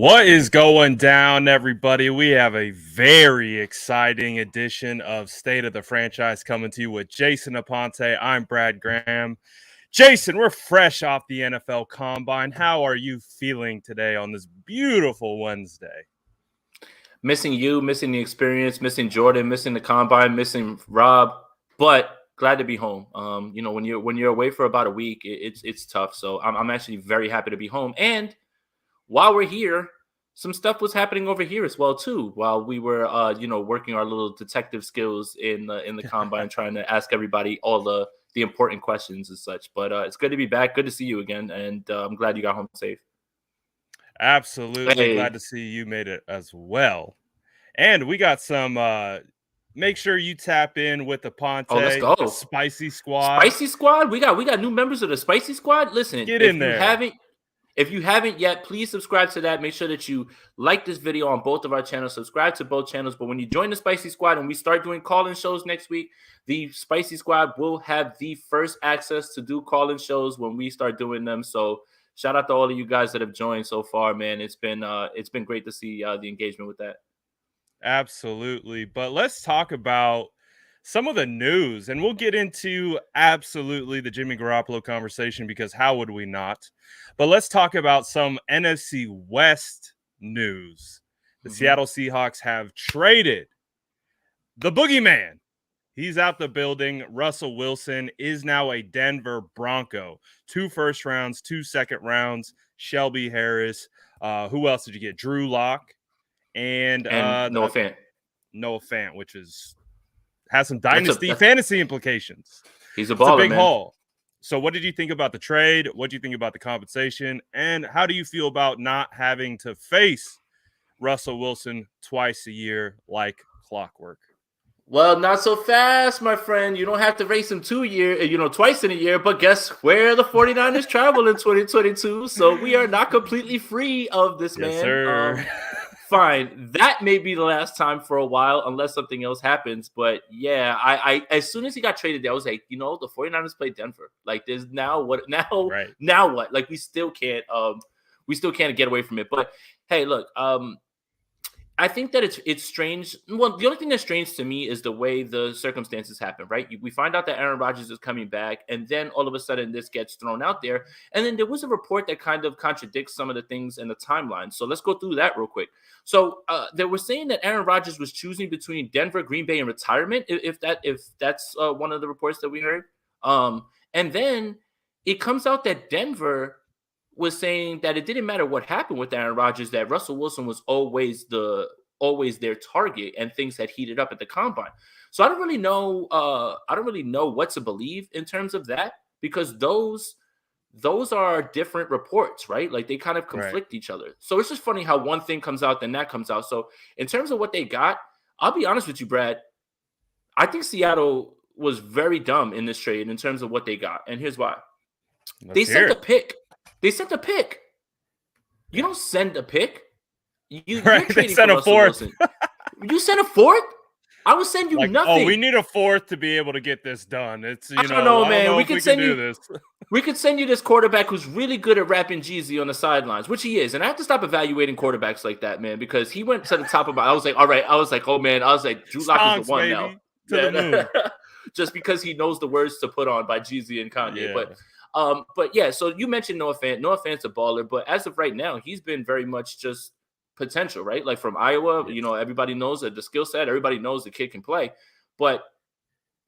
What is going down, everybody? We have a very exciting edition of State of the Franchise coming to you with Jason Aponte. I'm Brad Graham. Jason, we're fresh off the NFL Combine. How are you feeling today on this beautiful Wednesday? Missing you, missing the experience, missing Jordan, missing the Combine, missing Rob, but glad to be home. When you're away for about a week, it's tough. So I'm actually very happy to be home. And while we're here, some stuff was happening over here as well too. While we were, working our little detective skills in the Combine, trying to ask everybody all the important questions and such. But it's good to be back. Good to see you again, and I'm glad you got home safe. Absolutely glad to see you made it as well. And we got some. Make sure you tap in with the Ponte. Oh, let's go. Spicy Squad. Spicy Squad. We got new members of the Spicy Squad. Listen, get in there. If you haven't yet, please subscribe to that. Make sure that you like this video on both of our channels. Subscribe to both channels. But when you join the Spicy Squad and we start doing call-in shows next week, the Spicy Squad will have the first access to do call-in shows when we start doing them. So shout out to all of you guys that have joined so far, man. It's been great to see the engagement with that. Absolutely. But let's talk about some of the news, and we'll get into absolutely the Jimmy Garoppolo conversation because how would we not? But let's talk about some NFC West news. The Seattle Seahawks have traded the boogeyman. He's out the building. Russell Wilson is now a Denver Bronco. 2 first rounds, 2 second rounds. Shelby Harris. Who else did you get? Drew Lock and Noah Fant. Noah Fant, which has some dynasty fantasy implications. He's a baller, it's a big man. haul. So what did you think about the trade? What do you think about the compensation? And how do you feel about not having to face Russell Wilson twice a year like clockwork? Well, not so fast, my friend. You don't have to race him twice in a year. But guess where the 49ers travel in 2022? So we are not completely free of this, man. Yes, sir. Fine. That may be the last time for a while unless something else happens. But yeah, I as soon as he got traded, I was like, the 49ers play Denver. Like there's now what? Like we still can't get away from it. But hey, look, I think that it's strange. Well, the only thing that's strange to me is the way the circumstances happen, right? We find out that Aaron Rodgers is coming back, and then all of a sudden this gets thrown out there. And then there was a report that kind of contradicts some of the things in the timeline. So let's go through that real quick. So they were saying that Aaron Rodgers was choosing between Denver, Green Bay, and retirement, if that's one of the reports that we heard. And then it comes out that Denver was saying that it didn't matter what happened with Aaron Rodgers, that Russell Wilson was always their target, and things had heated up at the Combine. So I don't really know what to believe in terms of that, because those are different reports, right? Like they kind of conflict each other. So it's just funny how one thing comes out, then that comes out. So in terms of what they got, I'll be honest with you, Brad. I think Seattle was very dumb in this trade in terms of what they got. And here's why. They sent a pick. You don't send a pick. You're they sent a fourth. You sent a fourth? I would send you nothing. Oh, we need a fourth to be able to get this done. It's I don't know, man. We can send you this. We could send you this quarterback who's really good at rapping Jeezy on the sidelines, which he is. And I have to stop evaluating quarterbacks like that, man, because he went to the top of my. I was like, all right. I was like, oh man. I was like, Drew Lock is the one now. To the moon. Just because he knows the words to put on by Jeezy and Kanye, Yeah. But yeah, so you mentioned Noah Fant. Noah Fant's a baller, but as of right now, he's been very much just potential, right? Like from Iowa, everybody knows that the skill set, everybody knows the kid can play. But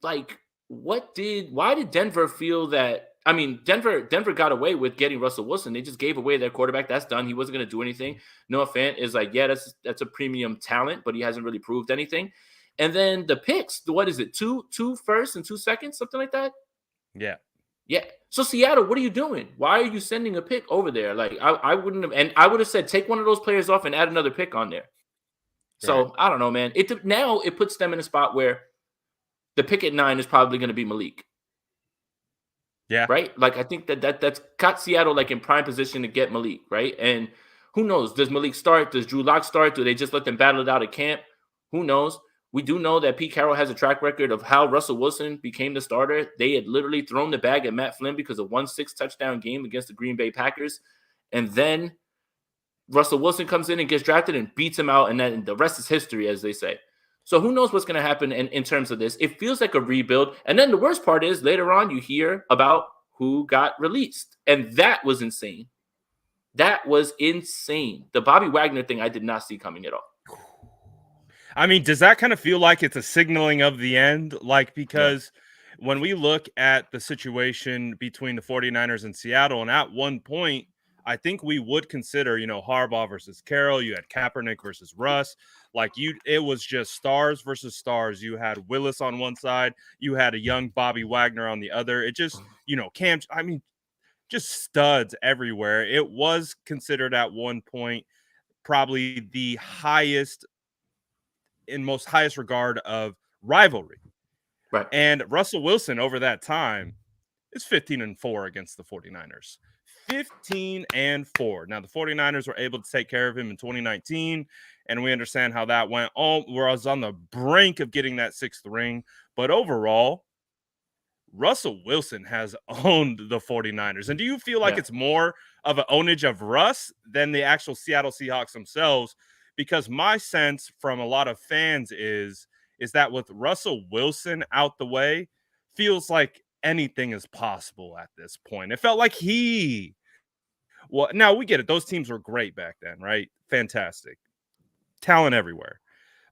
like, why did Denver feel that? I mean, Denver got away with getting Russell Wilson. They just gave away their quarterback. That's done. He wasn't going to do anything. Noah Fant is like, yeah, that's a premium talent, but he hasn't really proved anything. And then the picks, what is it? Two first and 2 seconds, something like that? Yeah. Yeah. So Seattle, what are you doing? Why are you sending a pick over there? Like I wouldn't have, and I would have said take one of those players off and add another pick on there. So I don't know, man. Now it puts them in a spot where the pick at 9 is probably going to be Malik. Yeah. Right. Like I think that's got Seattle like in prime position to get Malik. Right. And who knows? Does Malik start? Does Drew Lock start? Do they just let them battle it out at camp? Who knows? We do know that Pete Carroll has a track record of how Russell Wilson became the starter. They had literally thrown the bag at Matt Flynn because of 1 6 touchdown game against the Green Bay Packers. And then Russell Wilson comes in and gets drafted and beats him out, and then the rest is history, as they say. So who knows what's going to happen in terms of this? It feels like a rebuild. And then the worst part is later on you hear about who got released. And that was insane. That was insane. The Bobby Wagner thing I did not see coming at all. I mean, does that kind of feel like it's a signaling of the end? Like, because when we look at the situation between the 49ers and Seattle, and at one point, I think we would consider, Harbaugh versus Carroll. You had Kaepernick versus Russ. It was just stars versus stars. You had Willis on one side. You had a young Bobby Wagner on the other. It just, just studs everywhere. It was considered at one point probably the highest regard of rivalry. Right. And Russell Wilson over that time is 15-4 against the 49ers. 15-4. Now, the 49ers were able to take care of him in 2019, and we understand how that went. Whereas on the brink of getting that 6th ring. But overall, Russell Wilson has owned the 49ers. And do you feel like it's more of an ownage of Russ than the actual Seattle Seahawks themselves? Because my sense from a lot of fans is that with Russell Wilson out the way, feels like anything is possible at this point. It felt like now we get it. Those teams were great back then, right? Fantastic. Talent everywhere.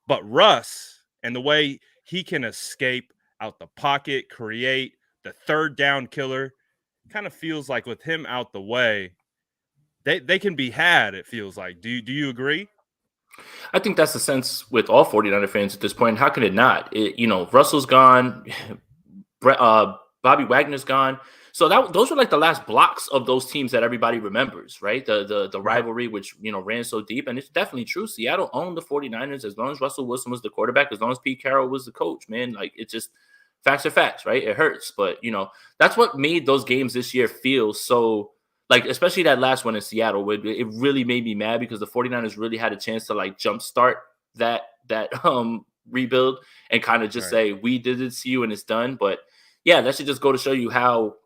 But Russ and the way he can escape out the pocket, create the third down killer, kind of feels like with him out the way, they can be had, it feels like. Do you agree? I think that's the sense with all 49er fans at this point. How can it not? Russell's gone. Bobby Wagner's gone. So those were like the last blocks of those teams that everybody remembers, right? The rivalry, which, ran so deep. And it's definitely true. Seattle owned the 49ers as long as Russell Wilson was the quarterback, as long as Pete Carroll was the coach, man. Like, it's just facts are facts, right? It hurts. But, that's what made those games this year feel so, like, especially that last one in Seattle, it really made me mad because the 49ers really had a chance to, like, jumpstart that rebuild and kind of just say, we did it to you and it's done. But, yeah, that should just go to show you how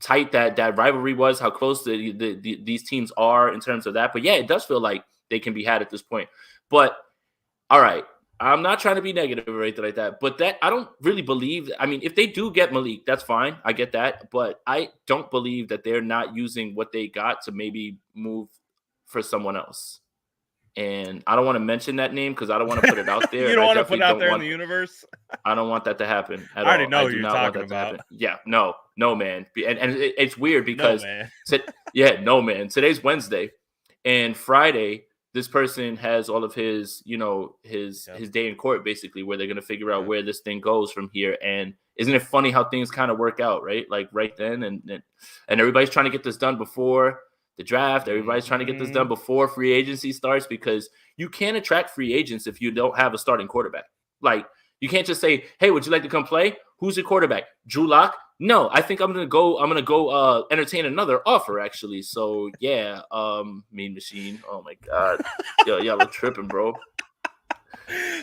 tight that rivalry was, how close these teams are in terms of that. But, yeah, it does feel like they can be had at this point. But, all right, I'm not trying to be negative or anything like that, but that I don't really believe. I mean, if they do get Malik, that's fine. I get that. But I don't believe that they're not using what they got to maybe move for someone else. And I don't want to mention that name because I don't want to put it out there. You don't want to put it out there in the universe? I don't want that to happen at all. I already know who you're talking about. Yeah, no, man. And it's weird because, no, man. Today's Wednesday and Friday, this person has all of his, his day in court, basically, where they're going to figure out where this thing goes from here. And isn't it funny how things kind of work out, right? Like right then. And everybody's trying to get this done before the draft. Everybody's trying to get this done before free agency starts because you can't attract free agents if you don't have a starting quarterback. Like, you can't just say, hey, would you like to come play? Who's your quarterback? Drew Lock? No, I think I'm gonna go entertain another offer, actually. So yeah, Mean Machine. Oh my God. Y'all are tripping, bro.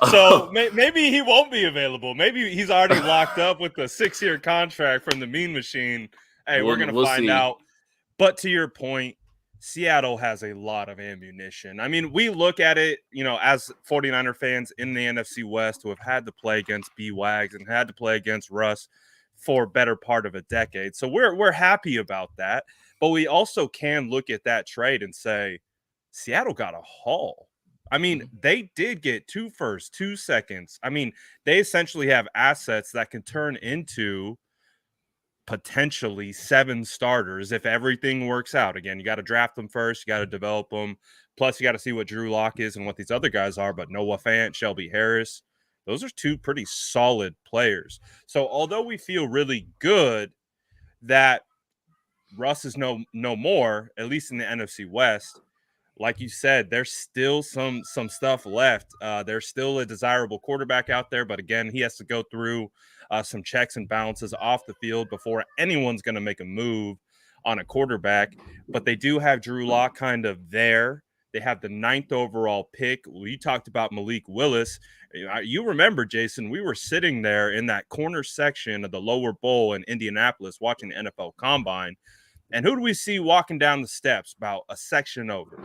So maybe he won't be available. Maybe he's already locked up with a 6-year contract from the Mean Machine. Hey, we're gonna find out. But to your point, Seattle has a lot of ammunition. I mean, we look at it, as 49er fans in the NFC West who have had to play against B-Wags and had to play against Russ for a better part of a decade. So we're happy about that. But we also can look at that trade and say, Seattle got a haul. I mean, they did get 2 firsts, 2 seconds. I mean, they essentially have assets that can turn into potentially 7 starters if everything works out. Again, you got to draft them first. You got to develop them. Plus, you got to see what Drew Lock is and what these other guys are. But Noah Fant, Shelby Harris, those are 2 pretty solid players. So although we feel really good that Russ is no more, at least in the NFC West, like you said, there's still some stuff left. There's still a desirable quarterback out there. But again, he has to go through some checks and balances off the field before anyone's going to make a move on a quarterback. But they do have Drew Lock kind of there. They have the 9th overall pick. Well, you talked about Malik Willis. You remember, Jason, we were sitting there in that corner section of the lower bowl in Indianapolis watching the NFL Combine. And who do we see walking down the steps about a section over?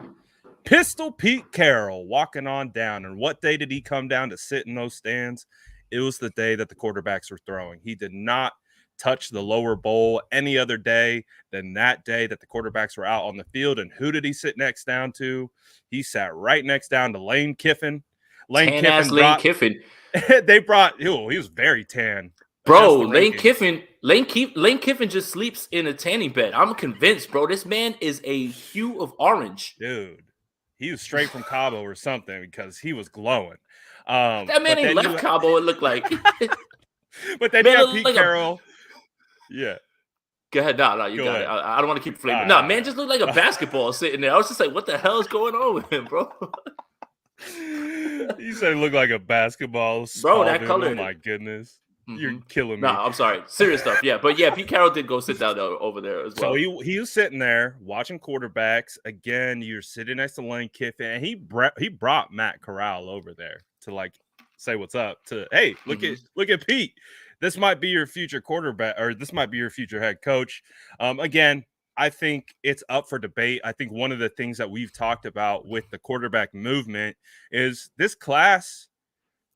Pistol Pete Carroll walking on down. And what day did he come down to sit in those stands? It was the day that the quarterbacks were throwing. He did not touch the lower bowl any other day than that day that the quarterbacks were out on the field. And who did he sit next down to? He sat right next down to Lane Kiffin. Lane Kiffin. They brought, he was very tan. Bro, Lane Kiffin just sleeps in a tanning bed. I'm convinced, bro. This man is a hue of orange. Dude, he was straight from Cabo or something because he was glowing. That man ain't left Cabo, it looked like. But then you have Pete Carroll. Yeah. Go ahead. No, you got it. I don't want to keep flaming. No, man just looked like a basketball sitting there. I was just like, what the hell is going on with him, bro? You said it looked like a basketball. Bro, that color. Oh, my goodness. Mm-hmm. You're killing me. No, I'm sorry. Serious stuff. Yeah, but yeah, Pete Carroll did go sit down over there as well. So he was sitting there watching quarterbacks. Again, you're sitting next to Lane Kiffin, and he brought Matt Corral over there to like say what's up. To hey, look at Pete. This might be your future quarterback, or this might be your future head coach. Again, I think it's up for debate. I think one of the things that we've talked about with the quarterback movement is this class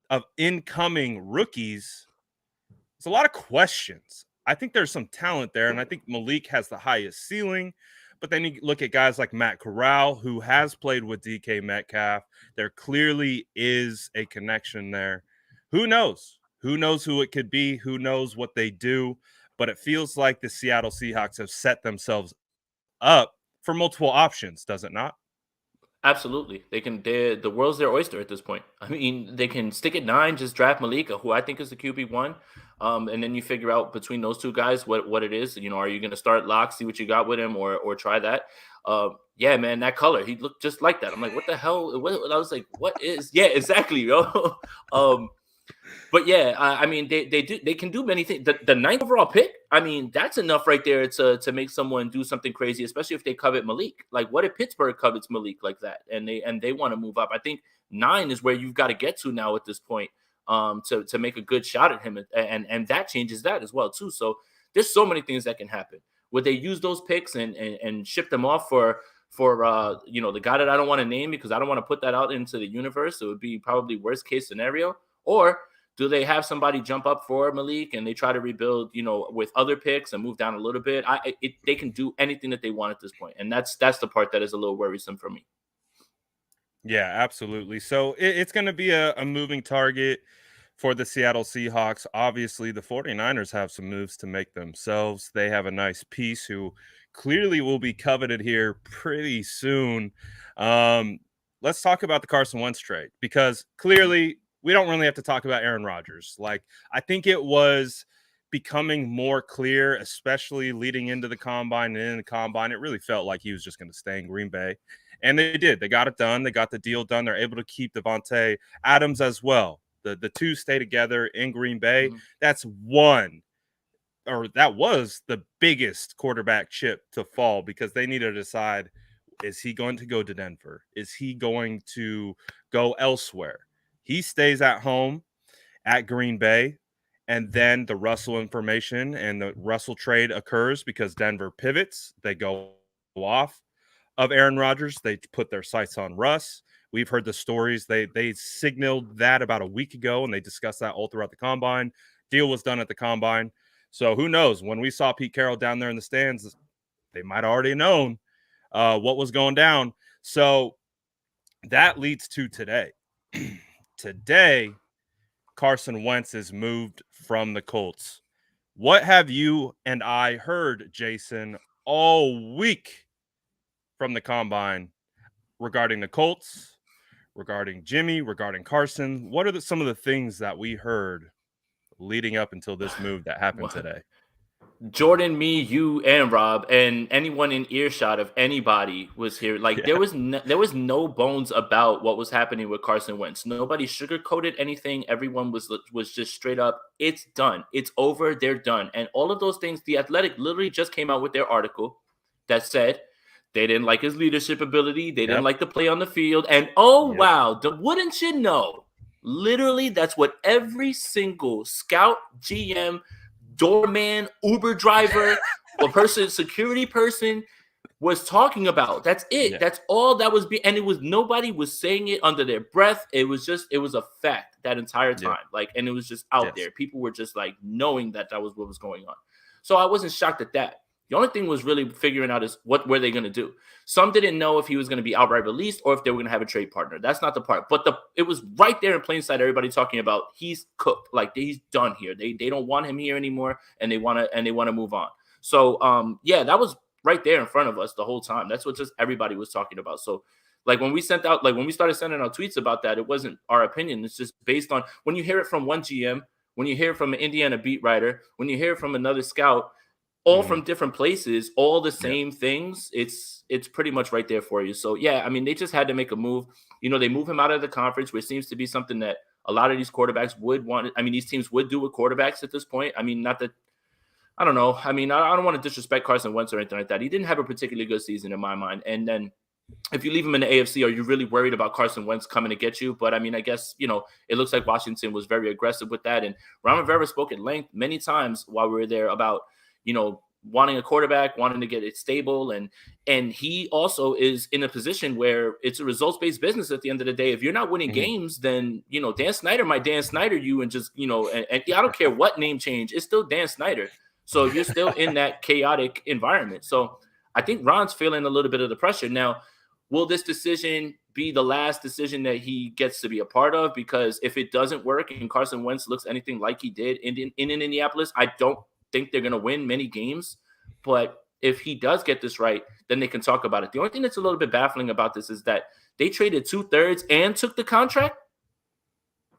of incoming rookies. It's a lot of questions. I think there's some talent there, and I think Malik has the highest ceiling. But then you look at guys like Matt Corral, who has played with DK Metcalf. There clearly is a connection there. Who knows? Who knows who it could be? Who knows what they do? But it feels like the Seattle Seahawks have set themselves up for multiple options, does it not? Absolutely. The world's their oyster at this point. I mean, they can stick at 9, just draft Malik, who I think is the QB1. And then you figure out between those two guys what it is. You know, are you going to start Locke, see what you got with him, or try that? Yeah, man, that color, he looked just like that. I'm like, what the hell? I was like, what is? Yeah, exactly, yo. But yeah, I mean, they can do many things. The 9th overall pick, I mean, that's enough right there to make someone do something crazy, especially if they covet Malik. Like, what if Pittsburgh covets Malik like that, and they want to move up? I think 9 is where you've got to get to now at this point, to make a good shot at him, and that changes that as well too. So there's so many things that can happen. Would they use those picks and ship them off for the guy that I don't want to name because I don't want to put that out into the universe? It would be probably worst case scenario. Or do they have somebody jump up for Malik and they try to rebuild, with other picks and move down a little bit? They can do anything that they want at this point. And that's the part that is a little worrisome for me. Yeah, absolutely. So it's going to be a moving target for the Seattle Seahawks. Obviously, the 49ers have some moves to make themselves. They have a nice piece who clearly will be coveted here pretty soon. Let's talk about the Carson Wentz trade, because clearly we don't really have to talk about Aaron Rodgers. Like, I think it was becoming more clear, especially leading into the combine and in the combine. It really felt like he was just going to stay in Green Bay. And they did. They got it done. They got the deal done. They're able to keep Devontae Adams as well. The two stay together in Green Bay. Mm-hmm. That was the biggest quarterback chip to fall, because they needed to decide, is he going to go to Denver? Is he going to go elsewhere? He stays at home at Green Bay, and then the Russell information and the Russell trade occurs because Denver pivots. They go off of Aaron Rodgers. They put their sights on Russ. We've heard the stories. They signaled that about a week ago, and they discussed that all throughout the combine. Deal was done at the combine. So who knows? When we saw Pete Carroll down there in the stands, they might already known what was going down. So that leads to today. Today, Carson Wentz is moved from the Colts. What have you and I heard, Jason, all week from the combine regarding the Colts, regarding Jimmy, regarding Carson? What are some of the things that we heard leading up until this move that happened today? Jordan, me, you, and Rob, and anyone in earshot of anybody was here. Like, there was no bones about what was happening with Carson Wentz. Nobody sugarcoated anything. Everyone was just straight up, it's done. It's over. They're done. And all of those things, The Athletic literally just came out with their article that said they didn't like his leadership ability. They didn't like the play on the field. And wow, wouldn't you know? Literally, that's what every single scout, GM, doorman, Uber driver, or person, security person, was talking about. That's it. Yeah. That's all that was being, and it was nobody was saying it under their breath. It was a fact that entire time. Yeah. Like, and it was just out there. People were just like knowing that was what was going on. So I wasn't shocked at that. The only thing was really figuring out is what were they going to do. Some didn't know if he was going to be outright released or if they were going to have a trade partner. That's not the part. But it was right there in plain sight. Everybody talking about he's cooked. Like, he's done here. They don't want him here anymore, and they want to move on. So yeah, that was right there in front of us the whole time. That's what just everybody was talking about. So like when we started sending out tweets about that, it wasn't our opinion. It's just based on when you hear it from one GM, when you hear it from an Indiana beat writer, when you hear it from another scout, all from different places, all the same things. It's pretty much right there for you. So yeah, I mean, they just had to make a move. You know, they move him out of the conference, which seems to be something that a lot of these quarterbacks would want. I mean, these teams would do with quarterbacks at this point. I mean, not that, I don't know. I mean, I don't want to disrespect Carson Wentz or anything like that. He didn't have a particularly good season in my mind. And then if you leave him in the AFC, are you really worried about Carson Wentz coming to get you? But I mean, I guess, you know, it looks like Washington was very aggressive with that. And Ron Rivera spoke at length many times while we were there about, you know, wanting a quarterback, wanting to get it stable. And he also is in a position where it's a results-based business at the end of the day. If you're not winning games, then, you know, Dan Snyder might Dan Snyder you and just, you know, and I don't care what name change, it's still Dan Snyder. So you're still in that chaotic environment. So I think Ron's feeling a little bit of the pressure. Now, will this decision be the last decision that he gets to be a part of? Because if it doesn't work and Carson Wentz looks anything like he did in Indianapolis, I don't think they're going to win many games. But if he does get this right, then they can talk about it. The only thing that's a little bit baffling about this is that they traded 2/3 and took the contract.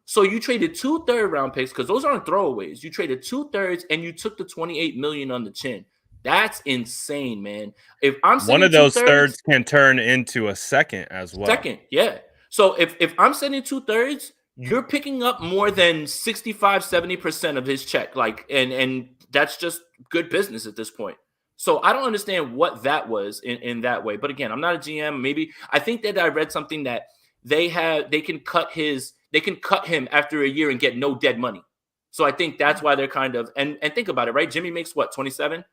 So you traded 2 third-round picks, because those aren't throwaways. You traded 2/3 and you took the $28 million on the chin. That's insane, man. If I'm one of those thirds can turn into a second as well. Second, yeah. So if I'm sending 2/3, you're picking up more than 65-70% of his check. Like, and that's just good business at this point. So I don't understand what that was in that way. But again, I'm not a GM. Maybe I think that I read something that they can cut him after a year and get no dead money. So I think that's why they're kind of, and think about it, right? Jimmy makes what, 27?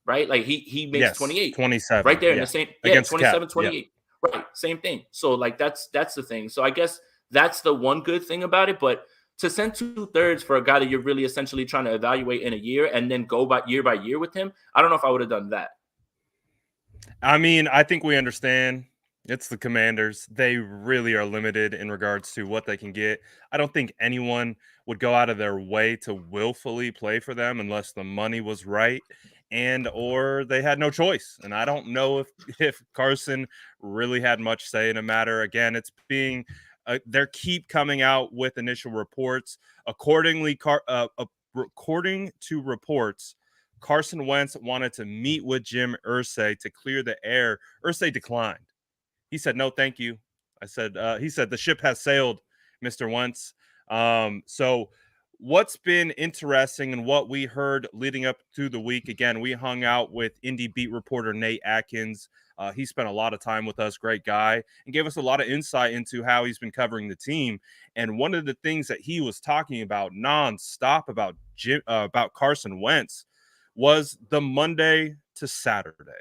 Right? Like he makes 28. 27. Right there in the same, against 27, Cap. 28. Right. Same thing. So like that's the thing. So I guess that's the one good thing about it. But to send 2/3 for a guy that you're really essentially trying to evaluate in a year and then go by year with him, I don't know if I would have done that. I mean, I think we understand. It's the Commanders. They really are limited in regards to what they can get. I don't think anyone would go out of their way to willfully play for them unless the money was right and or they had no choice. And I don't know if Carson really had much say in the matter. Again, it's being they keep coming out with initial reports. According to reports, Carson Wentz wanted to meet with Jim Irsay to clear the air. Irsay declined. He said, no, thank you. He said, the ship has sailed, Mr. Wentz. So what's been interesting and what we heard leading up through the week, again, we hung out with Indy beat reporter Nate Atkins. He spent a lot of time with us, great guy, and gave us a lot of insight into how he's been covering the team. And one of the things that he was talking about nonstop about Carson Wentz was the Monday to Saturday.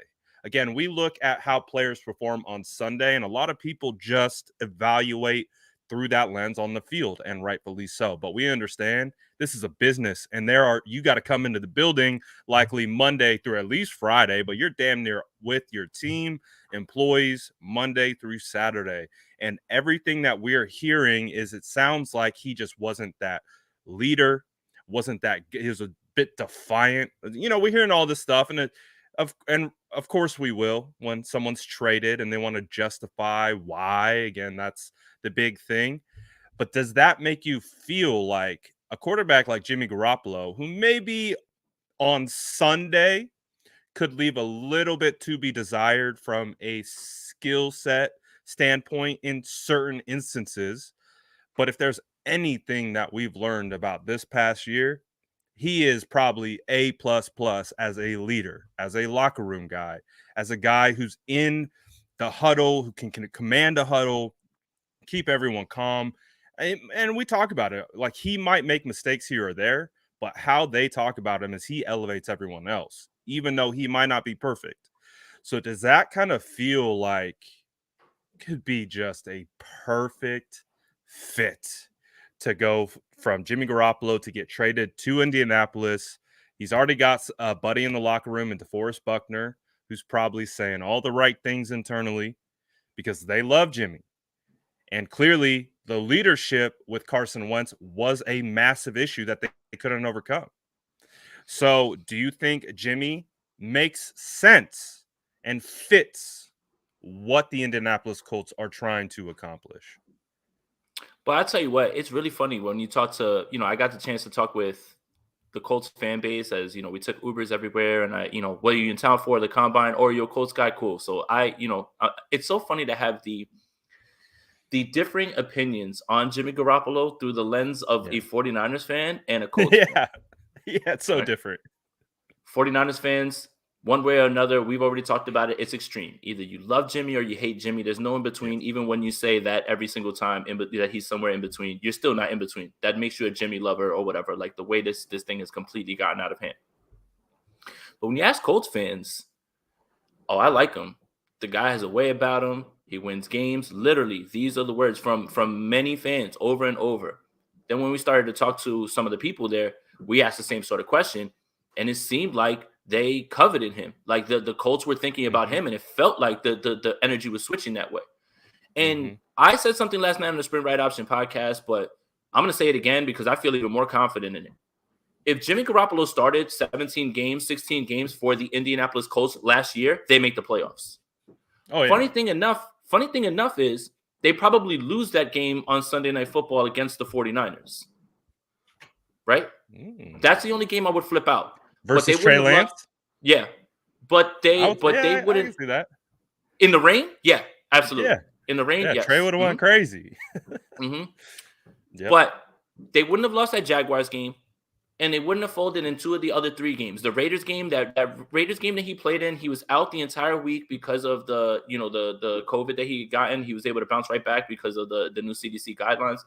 Again, we look at how players perform on Sunday, and a lot of people just evaluate through that lens on the field, and rightfully so. But we understand this is a business, and you got to come into the building likely Monday through at least Friday, but you're damn near with your team, employees, Monday through Saturday. And everything that we're hearing is it sounds like he just wasn't that leader, he was a bit defiant. You know, we're hearing all this stuff, and of course we will when someone's traded and they want to justify why. Again, that's the big thing. But does that make you feel like a quarterback like Jimmy Garoppolo, who maybe on Sunday could leave a little bit to be desired from a skill set standpoint in certain instances, but if there's anything that we've learned about this past year, he is probably A++ as a leader, as a locker room guy, as a guy who's in the huddle, who can command a huddle, keep everyone calm. And we talk about it. Like, he might make mistakes here or there, but how they talk about him is he elevates everyone else, even though he might not be perfect. So does that kind of feel like could be just a perfect fit to go from Jimmy Garoppolo to get traded to Indianapolis? He's already got a buddy in the locker room in DeForest Buckner, who's probably saying all the right things internally because they love Jimmy. And clearly, the leadership with Carson Wentz was a massive issue that they couldn't overcome. So, do you think Jimmy makes sense and fits what the Indianapolis Colts are trying to accomplish? But I'll tell you what, it's really funny when you talk to, I got the chance to talk with the Colts fan base as, we took Ubers everywhere. And what are you in town for? The combine, or you're a Colts guy? Cool. So it's so funny to have the differing opinions on Jimmy Garoppolo through the lens of a 49ers fan and a Colts fan. Yeah, it's so different. 49ers fans, one way or another, we've already talked about it. It's extreme. Either you love Jimmy or you hate Jimmy. There's no in between. Even when you say that every single time that he's somewhere in between, you're still not in between. That makes you a Jimmy lover or whatever. Like the way this thing has completely gotten out of hand. But when you ask Colts fans, oh, I like him. The guy has a way about him. He wins games. Literally, these are the words from many fans over and over. Then when we started to talk to some of the people there, we asked the same sort of question, and it seemed like they coveted him. Like the Colts were thinking about him, and it felt like the energy was switching that way. And I said something last night on the Sprint Right Option podcast, but I'm going to say it again because I feel even more confident in it. If Jimmy Garoppolo started 17 games, 16 games for the Indianapolis Colts last year, they make the playoffs. Oh, yeah. Funny thing enough is they probably lose that game on Sunday Night Football against the 49ers. Right? That's the only game I would flip out. Versus Trey Lance? Yeah. But they wouldn't. I can see that. In the rain? Yeah, absolutely. Yeah. In the rain? Yeah, yes. Trey would have went crazy. Yep. But they wouldn't have lost that Jaguars game, and they wouldn't have folded in two of the other three games. The Raiders game, that Raiders game that he played in, he was out the entire week because of the COVID that he got in. He was able to bounce right back because of the new CDC guidelines.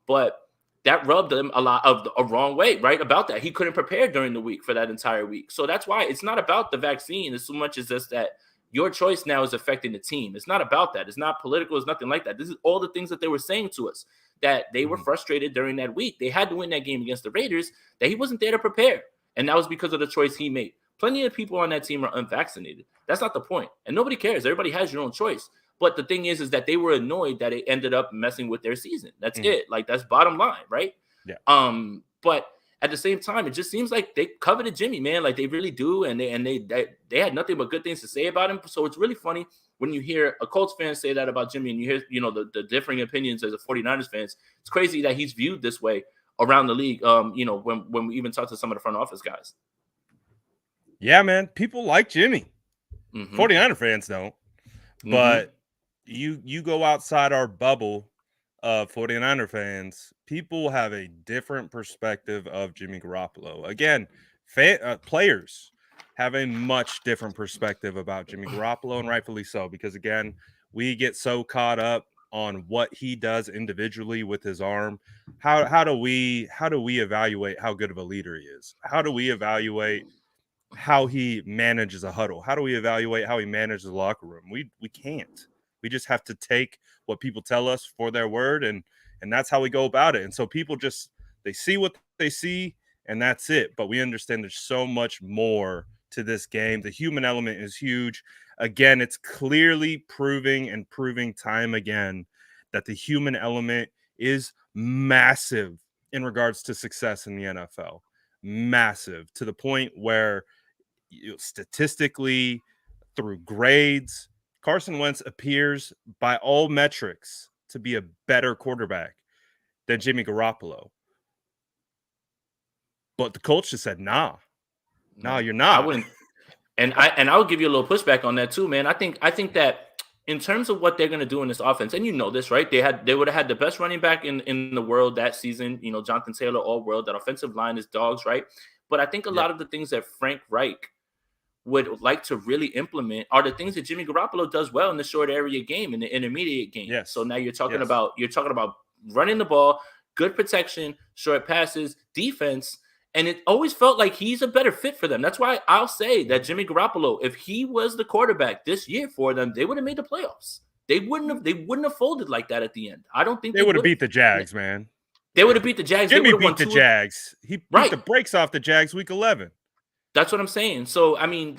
But that rubbed him a lot of a wrong way, right? About that. He couldn't prepare during the week for that entire week. So that's why it's not about the vaccine as much as just that your choice now is affecting the team. It's not about that. It's not political. It's nothing like that. This is all the things that they were saying to us, that they were frustrated during that week. They had to win that game against the Raiders, that he wasn't there to prepare. And that was because of the choice he made. Plenty of people on that team are unvaccinated. That's not the point. And nobody cares. Everybody has your own choice. But the thing is that they were annoyed that it ended up messing with their season. That's it. Like, that's bottom line, right? Yeah. But at the same time, it just seems like they coveted Jimmy, man. Like, they really do. And they had nothing but good things to say about him. So it's really funny when you hear a Colts fan say that about Jimmy, and you hear, the differing opinions as a 49ers fans. It's crazy that he's viewed this way around the league. When we even talk to some of the front office guys. Yeah, man. People like Jimmy. 49er fans don't. But you go outside our bubble of 49er fans, people have a different perspective of Jimmy Garoppolo. Again, players have a much different perspective about Jimmy Garoppolo, and rightfully so, because again, we get so caught up on what he does individually with his arm. How do we evaluate how good of a leader he is? How do we evaluate how he manages a huddle? How do we evaluate how he manages the locker room? We can't. We just have to take what people tell us for their word, and that's how we go about it. And so people they see what they see, and that's it. But we understand there's so much more to this game. The human element is huge. Again, it's clearly proving time again that the human element is massive in regards to success in the NFL. Massive, to the point where statistically, through grades, Carson Wentz appears by all metrics to be a better quarterback than Jimmy Garoppolo. But the Colts just said, nah, you're not. I wouldn't. And I'll give you a little pushback on that too, man. I think that in terms of what they're going to do in this offense, and you know this, right? They would have had the best running back in the world that season. Jonathan Taylor, all world. That offensive line is dogs, right? But I think a lot of the things that Frank Reich would like to really implement are the things that Jimmy Garoppolo does well in the short area game, in the intermediate game. Yes. So now you're talking about running the ball, good protection, short passes, defense, And it always felt like he's a better fit for them. That's why I'll say that Jimmy Garoppolo, if he was the quarterback this year for them, they would have made the playoffs. They wouldn't have folded like that at the end. I don't think they would have beat the Jags, man. They would have beat the Jags. Jimmy They would have won beat the Jags. He beat the brakes off the Jags week 11. That's what I'm saying. So, I mean,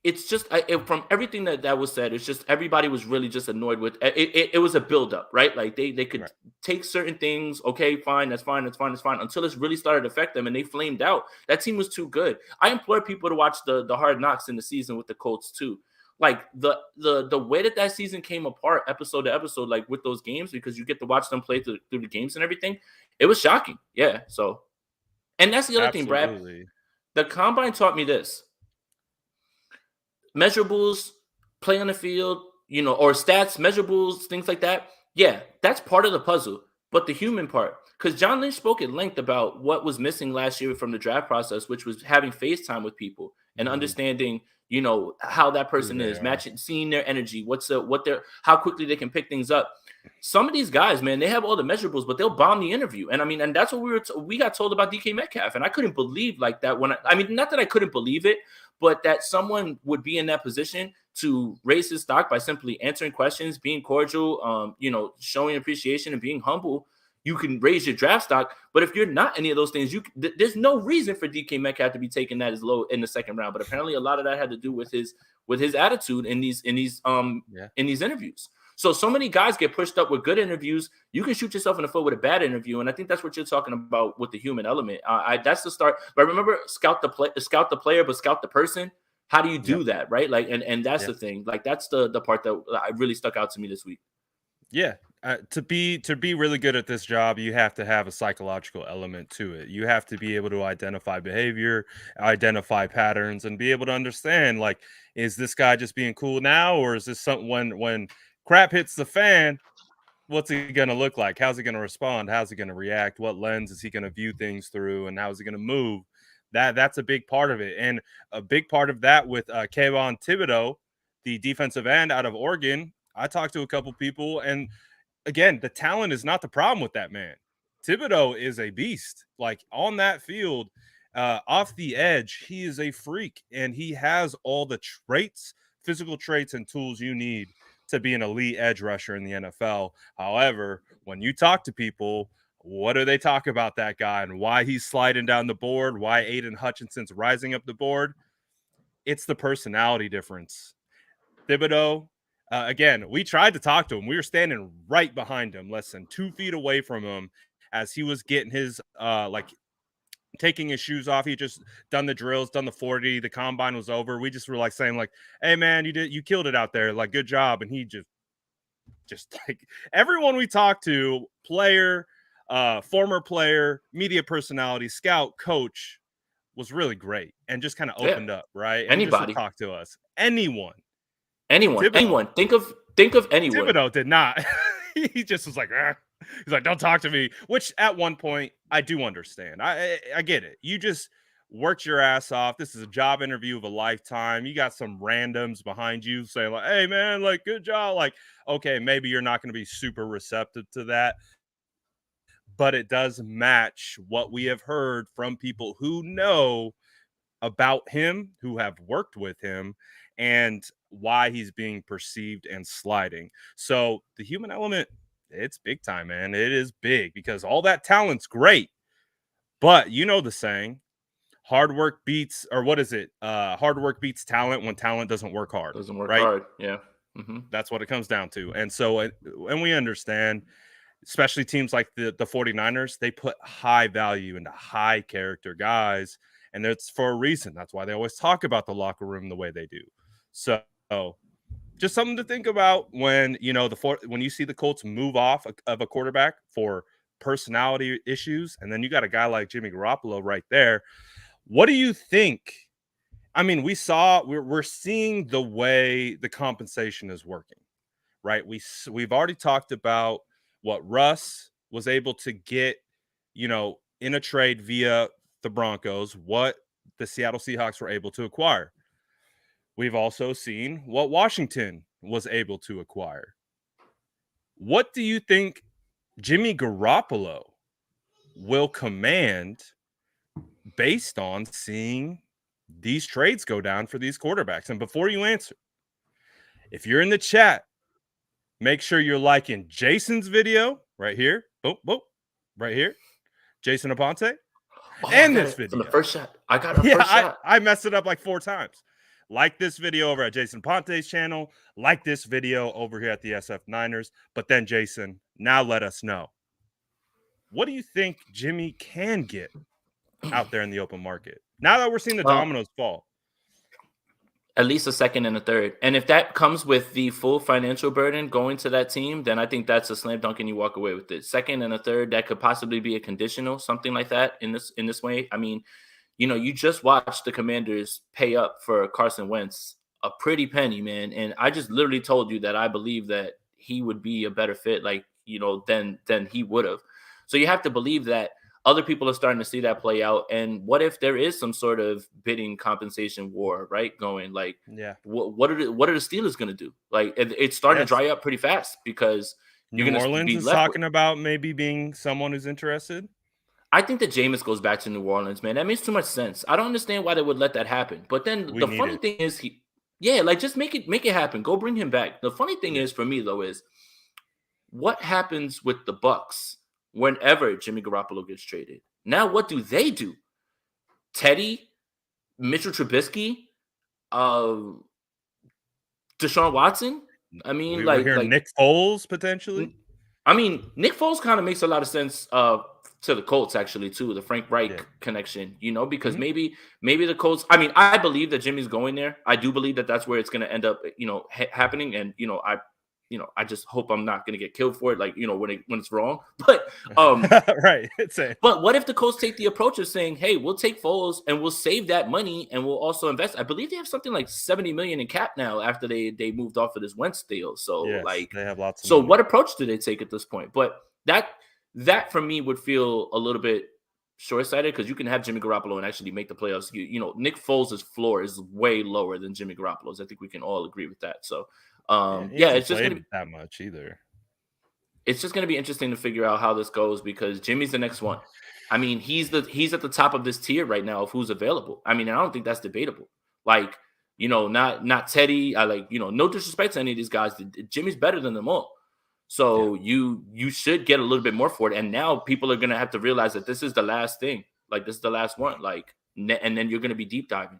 it's just from everything that was said, it's just everybody was really just annoyed with it. It was a buildup, right? Like they could take certain things. Okay, fine, that's fine, until it's really started to affect them and they flamed out. That team was too good. I implore people to watch the Hard Knocks in the season with the Colts too. Like the way that season came apart, episode to episode, like with those games, because you get to watch them play through the games and everything. It was shocking. Yeah. So, and that's the other thing, Brad. The combine taught me this. Measurables, play on the field, or stats, measurables, things like that. Yeah, that's part of the puzzle. But the human part, because John Lynch spoke at length about what was missing last year from the draft process, which was having FaceTime with people and understanding, how that person is, matching, seeing their energy, how quickly they can pick things up. Some of these guys, man, they have all the measurables, but they'll bomb the interview. And I mean, and that's what we got told about DK Metcalf. And I couldn't believe like that not that I couldn't believe it, but that someone would be in that position to raise his stock by simply answering questions, being cordial, showing appreciation and being humble. You can raise your draft stock, but if you're not any of those things, there's no reason for DK Metcalf to be taking that as low in the second round. But apparently, a lot of that had to do with his attitude in these interviews. So many guys get pushed up with good interviews. You can shoot yourself in the foot with a bad interview, and I think that's what you're talking about with the human element. That's the start. But remember, scout the player, but scout the person. How do you do that, right? Like, and that's the thing. Like, that's the part that really stuck out to me this week. Yeah. To be really good at this job, you have to have a psychological element to it. You have to be able to identify behavior, identify patterns, and be able to understand, like, is this guy just being cool now, or is this something when crap hits the fan, what's he going to look like? How's he going to respond? How's he going to react? What lens is he going to view things through? And how is he going to move? That's a big part of it. And a big part of that with Kayvon Thibodeau, the defensive end out of Oregon, I talked to a couple people, and again, the talent is not the problem with that man. Thibodeau is a beast. Like on that field, off the edge, he is a freak, and he has all the traits, physical traits and tools you need to be an elite edge rusher in the NFL. However, when you talk to people, what do they talk about that guy and why he's sliding down the board, why Aiden Hutchinson's rising up the board? It's the personality difference. Thibodeau, again, we tried to talk to him. We were standing right behind him, less than 2 feet away from him as he was getting his, taking his shoes off. He just done the drills, done the 40. The combine was over. We just were like saying, like, hey, man, you killed it out there. Like, good job. And he just like everyone we talked to, player, former player, media personality, scout, coach, was really great and just kind of opened up, right? And anybody talk to us. Anyone. Thibodeau. Think of anyone. Thibodeau did not. He just was like, he's like, don't talk to me. Which at one point I do understand. I get it. You just worked your ass off. This is a job interview of a lifetime. You got some randoms behind you saying like, hey man, like good job. Like, okay, maybe you're not going to be super receptive to that, but it does match what we have heard from people who know about him, who have worked with him, and why he's being perceived and sliding. So the human element, it's big time, man. It is big because all that talent's great. But you know the saying, hard work beats, or what is it? Hard work beats talent when talent doesn't work hard. Doesn't work hard. Yeah. Mm-hmm. That's what it comes down to. And so, and we understand, especially teams like the 49ers, they put high value into high character guys. And it's for a reason. That's why they always talk about the locker room the way they do. So just something to think about when, when you see the Colts move off of a quarterback for personality issues, and then you got a guy like Jimmy Garoppolo right there. What do you think? I mean, we're seeing the way the compensation is working, right? We've already talked about what Russ was able to get, in a trade via the Broncos, what the Seattle Seahawks were able to acquire. We've also seen what Washington was able to acquire. What do you think Jimmy Garoppolo will command based on seeing these trades go down for these quarterbacks. And before you answer, if you're in the chat, make sure you're liking Jason's video right here. Boom, boom, right here. Jason Aponte. And this video. From the first shot. I got a first shot. I messed it up like 4 times. Like this video over at Jason Ponte's channel. Like this video over here at the SF Niners. But then, Jason, now let us know. What do you think Jimmy can get out there in the open market? Now that we're seeing the dominoes fall. At least a second and a third. And if that comes with the full financial burden going to that team, then I think that's a slam dunk and you walk away with it. Second and a third, that could possibly be a conditional, something like that in this way. I mean, you just watched the Commanders pay up for Carson Wentz a pretty penny, man. And I just literally told you that I believe that he would be a better fit, than he would have. So you have to believe that other people are starting to see that play out. And what if there is some sort of bidding compensation war, right? Going what are the Steelers going to do? Like it's starting to dry up pretty fast because New Orleans is talking about maybe being someone who's interested. I think that Jameis goes back to New Orleans, man. That makes too much sense. I don't understand why they would let that happen. But then the funny thing is just make it happen. Go bring him back. The funny thing is for me though is what happens with the Bucks whenever Jimmy Garoppolo gets traded. Now, what do they do? Teddy, Mitchell Trubisky, Deshaun Watson? I mean, like Nick Foles potentially. I mean, Nick Foles kind of makes a lot of sense to the Colts, actually, too, the Frank Reich connection, because maybe the Colts. I mean, I believe that Jimmy's going there. I do believe that that's where it's going to end up, happening. And, I just hope I'm not going to get killed for it, when it's wrong. But right. But what if the Colts take the approach of saying, "Hey, we'll take Foles and we'll save that money and we'll also invest." I believe they have something like $70 million in cap now after they moved off of this Wentz deal. So they have lots. So what approach do they take at this point? But that for me would feel a little bit short-sighted because you can have Jimmy Garoppolo and actually make the playoffs. Nick Foles' floor is way lower than Jimmy Garoppolo's. I think we can all agree with that. So. It's just gonna be that much either. It's just gonna be interesting to figure out how this goes because Jimmy's the next one. I mean, he's at the top of this tier right now of who's available. I mean, I don't think that's debatable. Not Teddy. No disrespect to any of these guys. Jimmy's better than them all. So you should get a little bit more for it. And now people are gonna have to realize that this is the last thing. This is the last one. And then you're gonna be deep diving.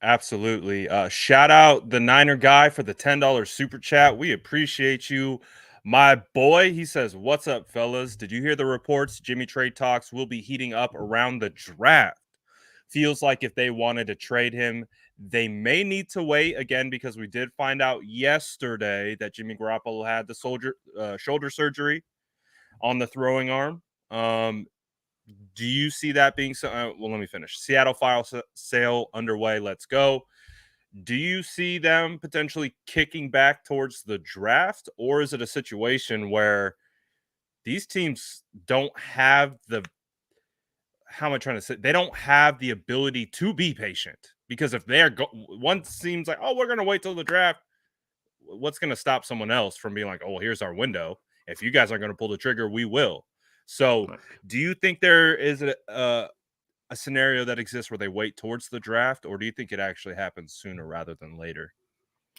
Absolutely. Shout out the Niner guy for the $10 super chat. We appreciate you, my boy. He says, "What's up, fellas? Did you hear the reports? Jimmy trade talks will be heating up around the draft. Feels like if they wanted to trade him, they may need to wait again because we did find out yesterday that Jimmy Garoppolo had the shoulder surgery on the throwing arm. Do you see that being so? Let me finish. Seattle file sale underway. Let's go. Do you see them potentially kicking back towards the draft, or is it a situation where these teams don't have the? How am I trying to say? They don't have the ability to be patient because if they're one seems like, oh, we're going to wait till the draft. What's going to stop someone else from being like, oh, well, here's our window. If you guys are going to pull the trigger, we will. So do you think there is a scenario that exists where they wait towards the draft, or do you think it actually happens sooner rather than later?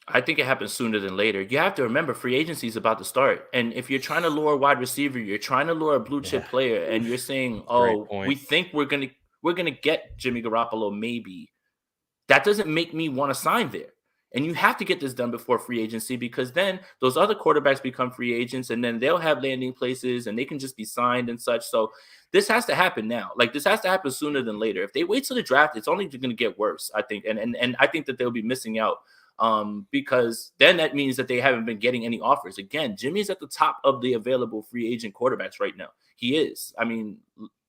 I think it happens sooner than later. You have to remember free agency is about to start. And if you're trying to lure a wide receiver, you're trying to lure a blue chip player, and you're saying, oh, we think we're gonna get Jimmy Garoppolo, maybe. That doesn't make me want to sign there. And you have to get this done before free agency because then those other quarterbacks become free agents and then they'll have landing places and they can just be signed and such. So this has to happen now. This has to happen sooner than later. If they wait till the draft, it's only going to get worse, I think. And I think that they'll be missing out because then that means that they haven't been getting any offers. Again, Jimmy's at the top of the available free agent quarterbacks right now. He is. I mean,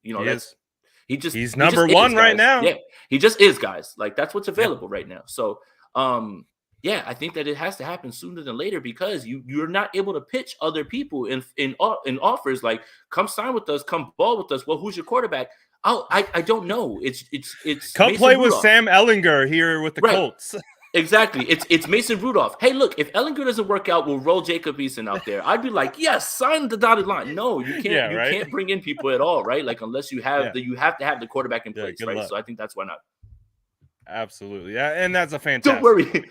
he's number one right now. Yeah, he just is, guys. That's what's available right now. So, I think that it has to happen sooner than later because you're not able to pitch other people in offers like come sign with us, come ball with us. Well, who's your quarterback? Oh, I don't know. It's come play with Sam Ellinger here with the Colts. Exactly. It's Mason Rudolph. Hey, look, if Ellinger doesn't work out, we'll roll Jacob Eason out there. I'd be like, yes, sign the dotted line. No, you can't. Yeah, You right? can't bring in people at all, right? Like unless you have you have to have the quarterback in place, good right? luck. So I think that's why not. Absolutely. Yeah, and that's a fantastic. Don't worry.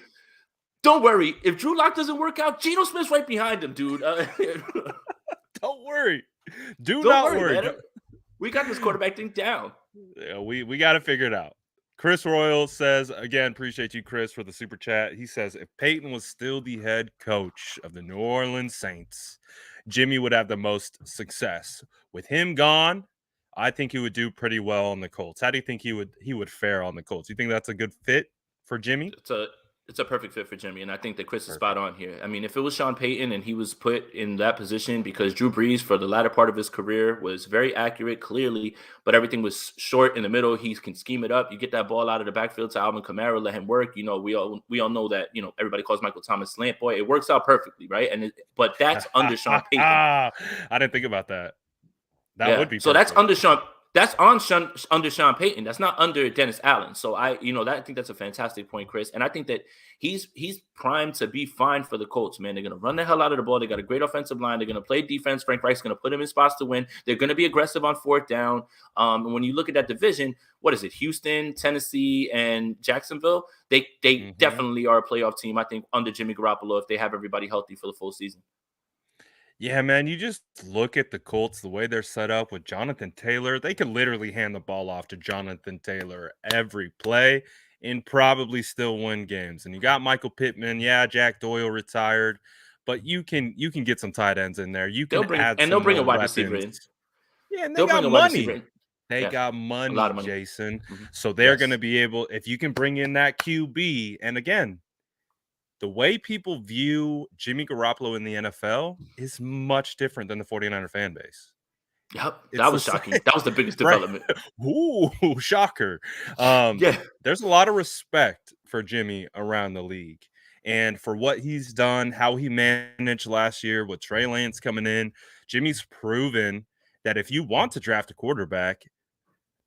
Don't worry. If Drew Lock doesn't work out, Geno Smith's right behind him, dude. Don't worry. Don't not worry, worry. man. We got this quarterback thing down. Yeah, we got to figure it out. Chris Royal says, again, appreciate you, Chris, for the super chat. He says, if Peyton was still the head coach of the New Orleans Saints, Jimmy would have the most success. With him gone, I think he would do pretty well on the Colts. How do you think he would fare on the Colts? You think that's a good fit for Jimmy? It's a perfect fit for Jimmy, and I think that Chris is spot on here. I mean, if it was Sean Payton and he was put in that position because Drew Brees for the latter part of his career was very accurate, clearly, but everything was short in the middle. He can scheme it up. You get that ball out of the backfield to Alvin Kamara, let him work. You know, we all know that. You know, everybody calls Michael Thomas slant boy. It works out perfectly, right? But that's under Sean Payton. I didn't think about that. That would be so. perfect. That's under Sean. That's under Sean Payton. That's not under Dennis Allen. So I think that's a fantastic point, Chris. And I think that he's primed to be fine for the Colts, man. They're going to run the hell out of the ball. They got a great offensive line. They're going to play defense. Frank Reich's going to put them in spots to win. They're going to be aggressive on fourth down. And when you look at that division, what is it? Houston, Tennessee, and Jacksonville. They definitely are a playoff team, I think, under Jimmy Garoppolo if they have everybody healthy for the full season. Yeah, man, you just look at the Colts, the way they're set up with Jonathan Taylor. They could literally hand the ball off to Jonathan Taylor every play and probably still win games. And you got Michael Pittman. Yeah, Jack Doyle retired, but you can get some tight ends in there. You can they'll bring a wide receiver in. Yeah, and they got money. They got A money, lot of money. Jason. Mm-hmm. So they're going to be able, if you can bring in that QB, and again, the way people view Jimmy Garoppolo in the NFL is much different than the 49er fan base. Yep, that was shocking. That was the biggest development. Ooh, shocker. There's a lot of respect for Jimmy around the league and for what he's done, how he managed last year with Trey Lance coming in. Jimmy's proven that if you want to draft a quarterback,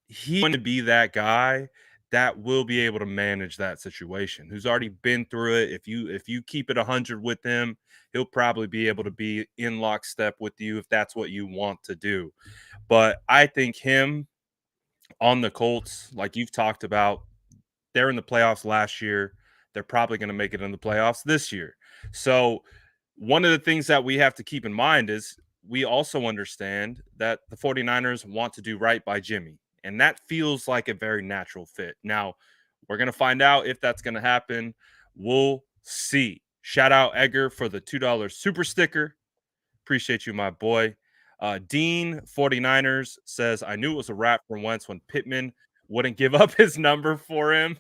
he's going to be that guy that will be able to manage that situation, who's already been through it. If you keep it 100 with him, he'll probably be able to be in lockstep with you if that's what you want to do. But I think him on the Colts, like you've talked about, they're in the playoffs last year. They're probably going to make it in the playoffs this year. So one of the things that we have to keep in mind is we also understand that the 49ers want to do right by Jimmy. And that feels like a very natural fit. Now, we're going to find out if that's going to happen. We'll see. Shout out Edgar for the $2 super sticker. Appreciate you, my boy. Dean 49ers says, I knew it was a wrap for Wentz when Pittman wouldn't give up his number for him.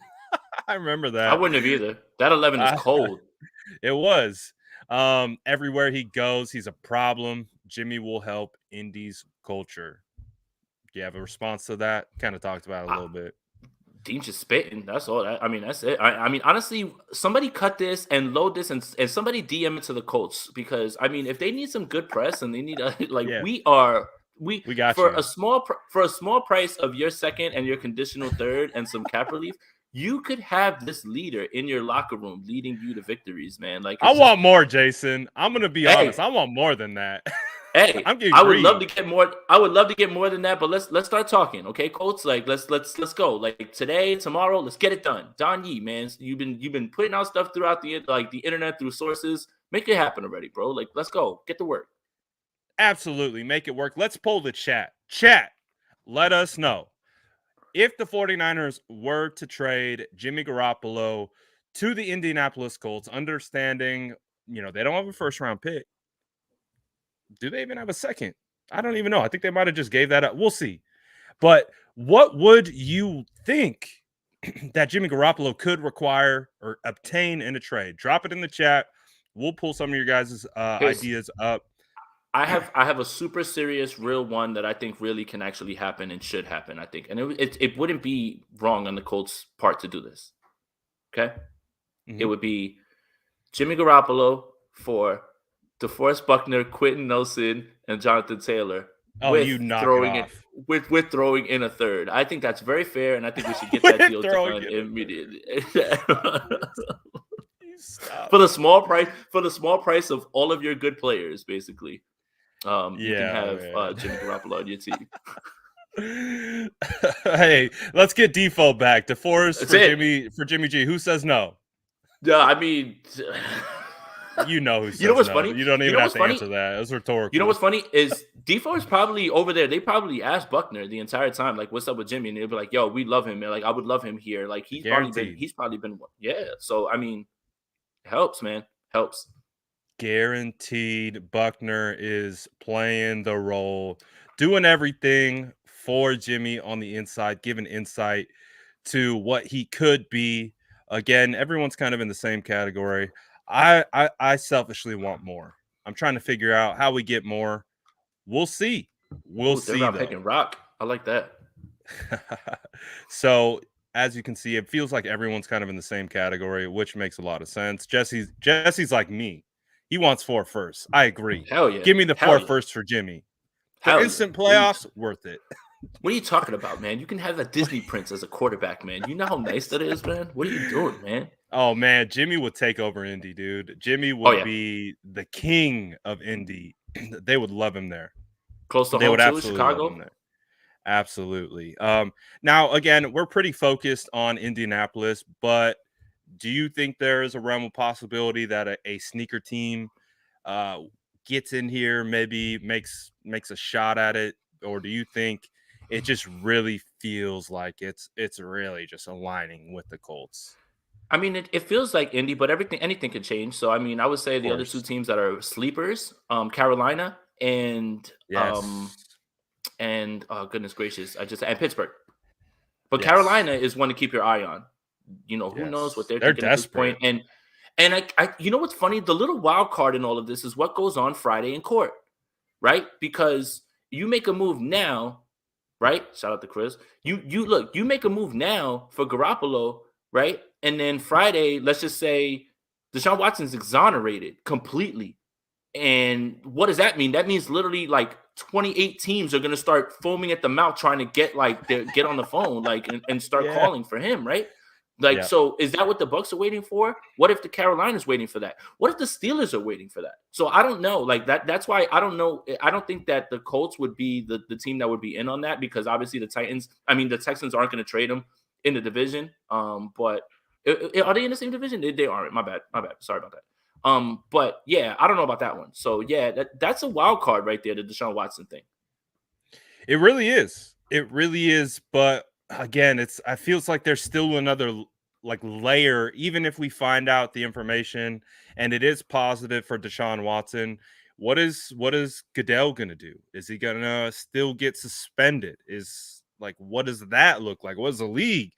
I remember that. I wouldn't have either. That 11 is cold. It was. Everywhere he goes, he's a problem. Jimmy will help Indy's culture. Do you have a response to that? Kind of talked about it a little bit. Dean just spitting. That's all. That's it. I mean, honestly, somebody cut this and load this and somebody DM it to the Colts because if they need some good press and they need we got for you. For a small price of your second and your conditional third and some cap relief, you could have this leader in your locker room leading you to victories, man. Like I want more, Jason. I'm gonna be honest. I want more than that. Hey, I would love to get more. I would love to get more than that, but let's start talking, okay, Colts? Like let's go. Like today, tomorrow, let's get it done. Don Yee, man, you've been putting out stuff throughout the internet through sources. Make it happen already, bro. Like let's go. Get to work. Absolutely, make it work. Let's poll the chat. Chat, let us know if the 49ers were to trade Jimmy Garoppolo to the Indianapolis Colts, understanding, they don't have a first round pick. Do they even have a second? I don't even know. I think they might have just gave that up. We'll see. But what would you think that Jimmy Garoppolo could require or obtain in a trade? Drop it in the chat. We'll pull some of your guys' ideas up. I have a super serious, real one that I think really can actually happen and should happen, I think. And it wouldn't be wrong on the Colts' part to do this. Okay? Mm-hmm. It would be Jimmy Garoppolo for DeForest Buckner, Quentin Nelson, and Jonathan Taylor Oh, you knock it off. With throwing in a third. I think that's very fair, and I think we should get that With deal throwing done it. immediately. Stop. For the small price of all of your good players, basically. You can have Jimmy Garoppolo on your team. Hey, let's get default back. DeForest That's for it. Jimmy G. Who says no? Yeah, I mean, You know who says you know what's no. funny? You don't You even know have what's to funny? answer that. It's rhetorical. You know what's funny is Defo is probably over there. They probably asked Buckner the entire time, like, "What's up with Jimmy?" And they'll be like, "Yo, we love him, man. Like, I would love him here. Like, Guaranteed. he's probably been, yeah." So, I mean, it helps, man. Helps. Guaranteed Buckner is playing the role, doing everything for Jimmy on the inside, giving insight to what he could be. Again, everyone's kind of in the same category. I selfishly want more. I'm trying to figure out how we get more. We'll see. We'll Third see round though. pick and rock. I like that. So as you can see, it feels like everyone's kind of in the same category, which makes a lot of sense. Jesse's like me. He wants 4 firsts. I agree. Hell yeah. Give me the Hell 4 yeah. firsts for Jimmy. For Hell instant yeah. playoffs, worth it. What are you talking about, man? You can have a Disney prince as a quarterback, man. You know how nice that is, man? What are you doing, man? Oh man, Jimmy would take over Indy, dude. Jimmy would be the king of Indy. They would love him there. Close to They home would too, absolutely love him Chicago. there. Absolutely. Now again, we're pretty focused on Indianapolis, but do you think there is a realm of possibility that a sneaker team gets in here, maybe makes a shot at it, or do you think it just really feels like it's really just aligning with the Colts? I mean, it feels like Indy, but anything could change. So I mean, I would say Of the other two course. teams that are sleepers, Carolina Yes. and oh goodness gracious, and Pittsburgh. But Yes. Carolina is one to keep your eye on. You know, who knows what Yes. they're They're thinking at this desperate. point. And you know what's funny? The little wild card in all of this is what goes on Friday in court, right? Because you make a move now, right? Shout out to Chris. You make a move now for Garoppolo, right? And then Friday, let's just say Deshaun Watson's exonerated completely. And what does that mean? That means literally like 28 teams are gonna start foaming at the mouth trying to get on the phone, like and start Yeah. calling for him, right? Like, Yeah. so is that what the Bucks are waiting for? What if the Carolinas waiting for that? What if the Steelers are waiting for that? So I don't know. Like that's why I don't know. I don't think that the Colts would be the team that would be in on that, because obviously the Texans aren't going to trade them in the division. But are they in the same division? They aren't. My bad. Sorry about that. But yeah, I don't know about that one. So yeah, that's a wild card right there, the Deshaun Watson thing. It really is. It really is. But again, I feels like there's still another like layer, even if we find out the information and it is positive for Deshaun Watson. What is Goodell gonna do? Is he gonna still get suspended? What does that look like? What is the league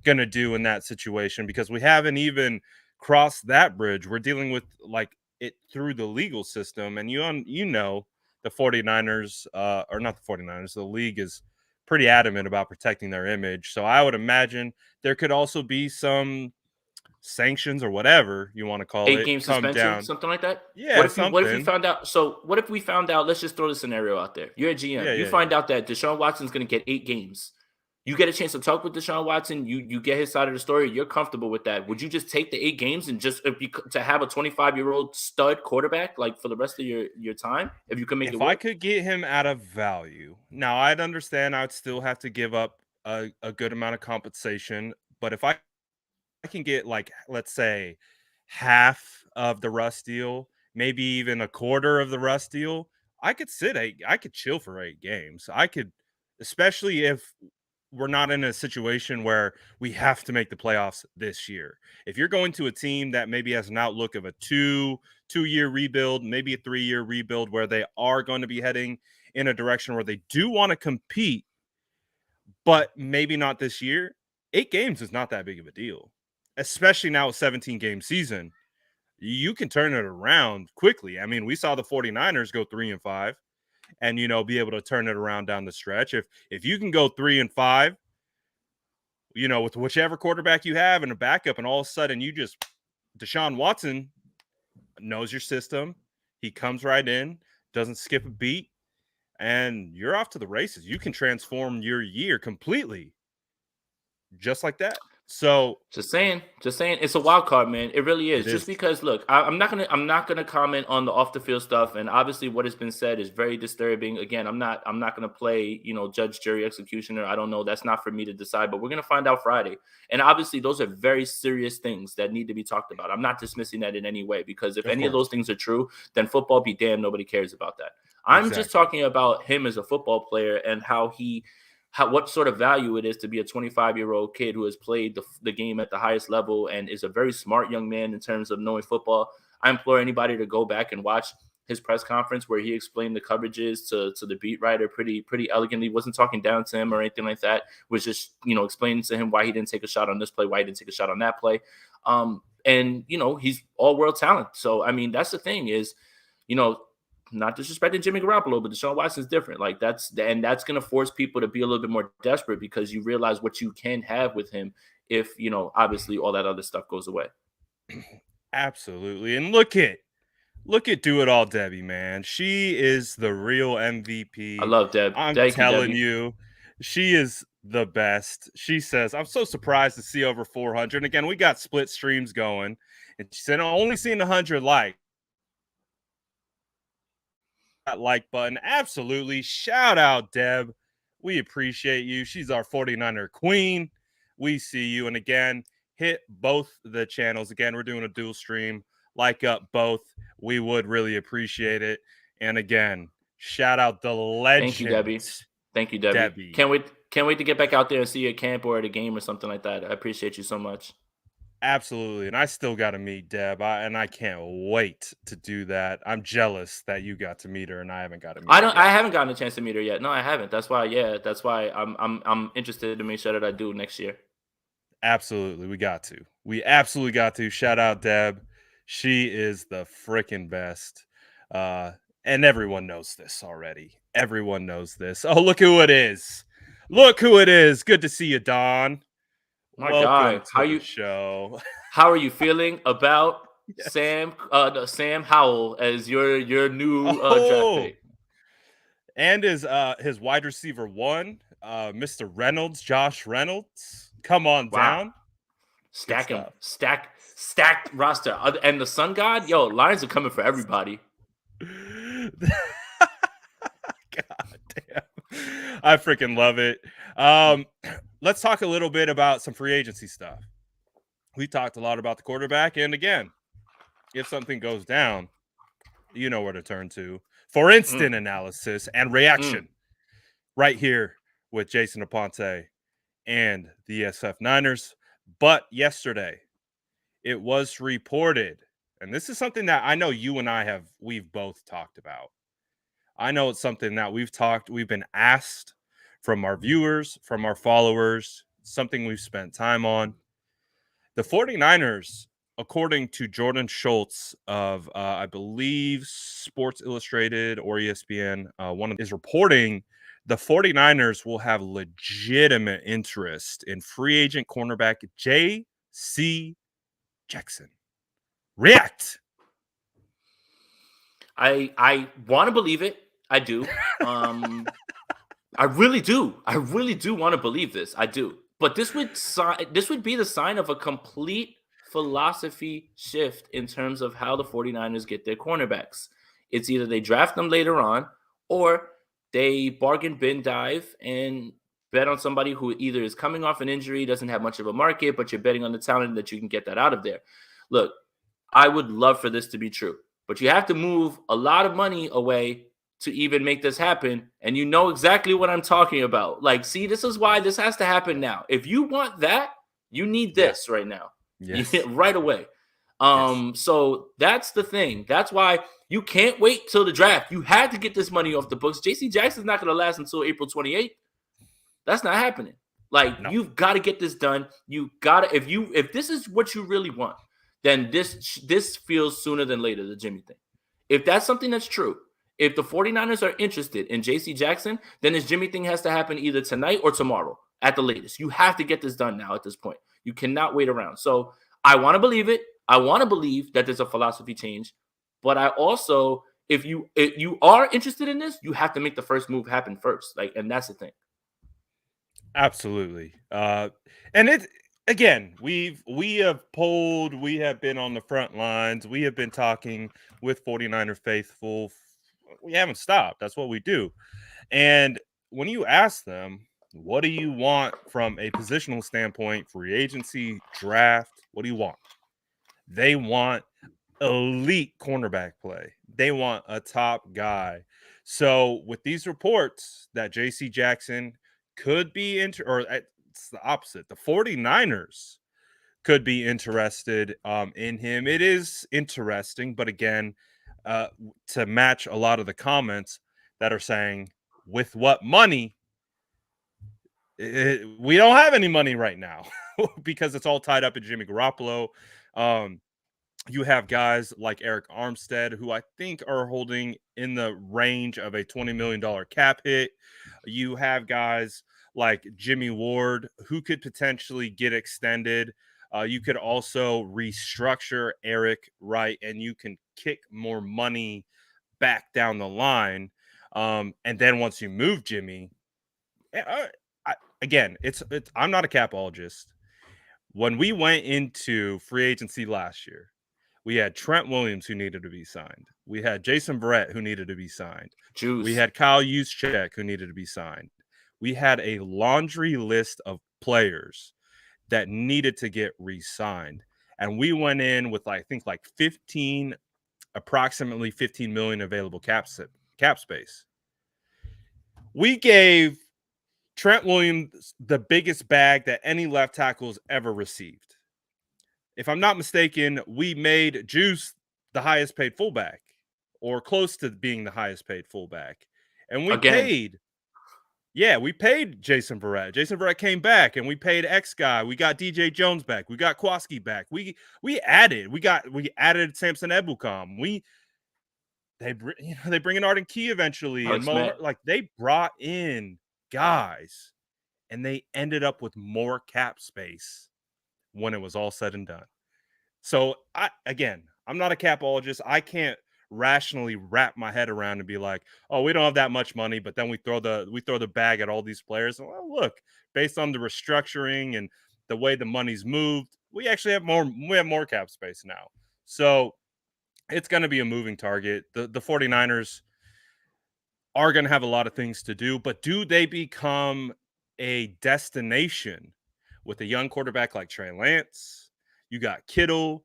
gonna do in that situation? Because we haven't even crossed that bridge. We're dealing with like it through the legal system, and you know the 49ers, or not the 49ers, the league is pretty adamant about protecting their image. So I would imagine there could also be some sanctions or whatever you want to call it 8-game come suspension, down. something like that. Yeah, What if we something. found out? So what if we found out? Let's just throw the scenario out there. You're a GM. Yeah, You yeah, yeah. find out that Deshaun Watson's going to get 8 games. You get a chance to talk with Deshaun Watson. You get his side of the story. You're comfortable with that. Would you just take the 8 games and just to have a 25-year-old stud quarterback like for the rest of your time, if you can make it If I work? could get him at a value, now I'd understand I'd still have to give up a good amount of compensation. But if I can get like, let's say, half of the Russ deal, maybe even a quarter of the Russ deal, I could chill for 8 games. I could, especially if we're not in a situation where we have to make the playoffs this year. If you're going to a team that maybe has an outlook of a two-year rebuild, maybe a 3-year rebuild, where they are going to be heading in a direction where they do want to compete, but maybe not this year, 8 games is not that big of a deal, especially now a 17-game season. You can turn it around quickly. I mean, we saw the 49ers go 3-5 and, be able to turn it around down the stretch. If you can go 3-5, with whichever quarterback you have and a backup, and all of a sudden Deshaun Watson knows your system. He comes right in, doesn't skip a beat. and you're off to the races. You can transform your year completely just like that. So just saying, it's a wild card, man. It really is. Just is. because, look, I'm not gonna comment on the off the field stuff, and obviously what has been said is very disturbing. Again, I'm not gonna play, judge, jury, executioner. I don't know. That's not for me to decide. But we're gonna find out Friday, and obviously those are very serious things that need to be talked about. I'm not dismissing that in any way, because if any of those things are true, then football be damned. Nobody cares about that. I'm just talking about him as a football player and what sort of value it is to be a 25-year-old kid who has played the game at the highest level and is a very smart young man in terms of knowing football. I implore anybody to go back and watch his press conference where he explained the coverages to the beat writer pretty elegantly. He wasn't talking down to him or anything like that. Was just, explaining to him why he didn't take a shot on this play, why he didn't take a shot on that play. And he's all-world talent. So, I mean, that's the thing is, not disrespecting Jimmy Garoppolo, but Deshaun Watson is different. Like that's going to force people to be a little bit more desperate, because you realize what you can have with him if, obviously all that other stuff goes away. Absolutely. And look at Do It All Debbie, man. She is the real MVP. I love Deb. I'm telling you, she is the best. She says, I'm so surprised to see over 400. Again, we got split streams going. And she said, I'm only seeing 100 likes. That like button. Absolutely. Shout out, Deb. We appreciate you. She's our 49er queen. We see you. And again, hit both the channels. Again, we're doing a dual stream. Like up both. We would really appreciate it. And again, shout out the legend. Thank you, Debbie. Can't wait to get back out there and see you at camp or at a game or something like that. I appreciate you so much. Absolutely. And I still got to meet Deb. I can't wait to do that. I'm jealous that you got to meet her and I haven't got to meet her. I haven't gotten a chance to meet her yet. No, I haven't. That's why I'm interested to make sure that I do next year. Absolutely. We absolutely got to. Shout out Deb. She is the freaking best. And everyone knows this already. Everyone knows this. Oh, look who it is. Good to see you, Don. My God, how you show? How are you feeling about Sam Howell as your new draft pick? And his wide receiver 1, Mr. Reynolds, Josh Reynolds. Come on down. Stack him. Stacked roster. And the Sun God, Lions are coming for everybody. God damn. I freaking love it. Let's talk a little bit about some free agency stuff. We talked a lot about the quarterback. And again, if something goes down, you know where to turn to for instant analysis and reaction right here with Jason Aponte and the SF Niners. But yesterday, it was reported, and this is something that I know you and we've both talked about. I know it's something that we've been asked from our viewers, from our followers, something we've spent time on. The 49ers, according to Jordan Schultz of, I believe, Sports Illustrated or ESPN, is reporting the 49ers will have legitimate interest in free agent cornerback J.C. Jackson. React. I want to believe it. I do. I really do. I really do want to believe this. I do. But this would be the sign of a complete philosophy shift in terms of how the 49ers get their cornerbacks. It's either they draft them later on or they bargain bin dive and bet on somebody who either is coming off an injury, doesn't have much of a market, but you're betting on the talent that you can get that out of there. Look, I would love for this to be true, but you have to move a lot of money away to even make this happen. And you know exactly what I'm talking about. Like, see, this is why this has to happen now. If you want that, you need this right now. Yes. Right away. So that's the thing. That's why you can't wait till the draft. You had to get this money off the books. J.C. Jackson's not going to last until April 28th. That's not happening. Like, no. You've got to get this done. You got to, if this is what you really want, then this feels sooner than later, the Jimmy thing. If that's something that's true, if the 49ers are interested in J.C. Jackson, then this Jimmy thing has to happen either tonight or tomorrow at the latest. You have to get this done now at this point. You cannot wait around. So I want to believe it. I want to believe that there's a philosophy change, but I also if you are interested in this, you have to make the first move happen first. Like, and that's the thing. Absolutely. And it again, we have polled, we have been on the front lines, we have been talking with 49er faithful. We haven't stopped. That's what we do. And when you ask them, what do you want from a positional standpoint, free agency, draft? What do you want? They want elite cornerback play. They want a top guy. So with these reports that JC Jackson could be it's the opposite. The 49ers could be interested in him. It is interesting, but again, to match a lot of the comments that are saying, with what money? We don't have any money right now because it's all tied up in Jimmy Garoppolo. You have guys like Eric Armstead, who I think are holding in the range of a $20 million cap hit. You have guys like Jimmy Ward, who could potentially get extended. You could also restructure Eric, right? And you can kick more money back down the line. And then once you move Jimmy, I'm not a capologist. When we went into free agency last year, we had Trent Williams who needed to be signed. We had Jason Verrett who needed to be signed. We had Kyle Juszczyk who needed to be signed. We had a laundry list of players that needed to get re-signed. And we went in with, I think, like approximately 15 million available cap space. We gave Trent Williams the biggest bag that any left tackle's ever received. If I'm not mistaken, we made Juice the highest paid fullback, or close to being the highest paid fullback. And we paid Jason Verrett. Jason Verrett came back, and we paid X guy. We got DJ Jones back. We got Kowalski back. We added Samson Ebukam. They bring in Arden Key eventually, and they brought in guys, and they ended up with more cap space when it was all said and done. So I'm not a capologist. I can't rationally wrap my head around and be like, oh, we don't have that much money, but then we throw the bag at all these players. And, well, look, based on the restructuring and the way the money's moved, we actually have more cap space now. So it's going to be a moving target. The 49ers are going to have a lot of things to do, but do they become a destination with a young quarterback like Trey Lance? You got Kittle.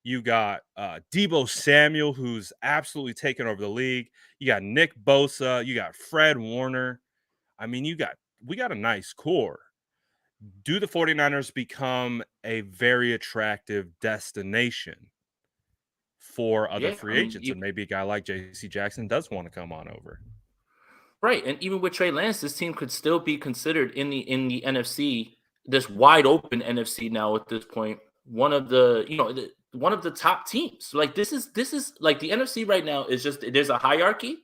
You got Deebo Samuel, who's absolutely taken over the league. You got Nick Bosa. You got Fred Warner. I mean, we got a nice core. Do the 49ers become a very attractive destination for other free agents? And maybe a guy like JC Jackson does want to come on over. Right. And even with Trey Lance, this team could still be considered in the NFC, this wide open NFC now at this point, one of the top teams. Like this is like the NFC right now is just, there's a hierarchy,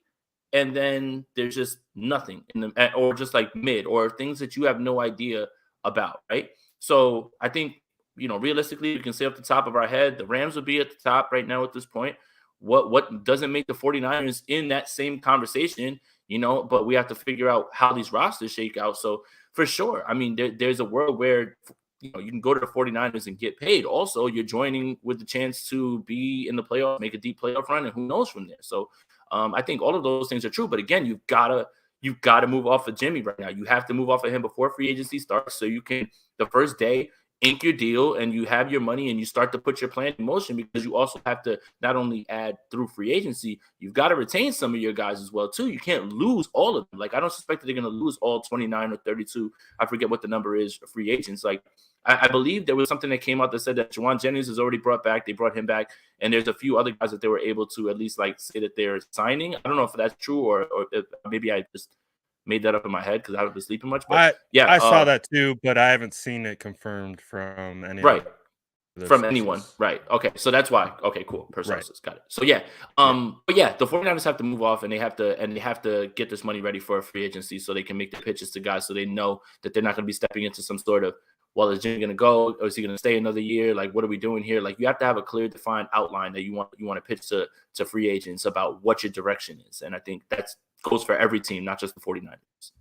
and then there's just nothing in them, or just like mid, or things that you have no idea about, right? So I think, realistically, we can say off the top of our head, the Rams would be at the top right now at this point. What doesn't make the 49ers in that same conversation, but we have to figure out how these rosters shake out. So for sure, I mean, there's a world where, you can go to the 49ers and get paid. Also, you're joining with the chance to be in the playoffs, make a deep playoff run, and who knows from there. So I think all of those things are true. But again, you've got to move off of Jimmy right now. You have to move off of him before free agency starts, so you can, the first day, ink your deal, and you have your money, and you start to put your plan in motion, because you also have to not only add through free agency, you've got to retain some of your guys as well too. You can't lose all of them. Like, I don't suspect that they're going to lose all 29 or 32. I forget what the number is for free agents. Like, I believe there was something that came out that said that Juwan Jennings is already brought back. They brought him back, and there's a few other guys that they were able to at least like say that they're signing. I don't know if that's true, or if maybe I just made that up in my head because I haven't been sleeping much. But I saw that too, but I haven't seen it confirmed from any. Right. From anyone. Right. Okay. So that's why. Okay, cool. Per sources. Got it. So but the 49ers have to move off, and they have to get this money ready for a free agency so they can make the pitches to guys, so they know that they're not going to be stepping into some sort of well, is Jimmy going to go, or is he going to stay another year? Like, what are we doing here? Like, you have to have a clear, defined outline that you want to pitch to free agents about what your direction is. And I think that goes for every team, not just the 49ers.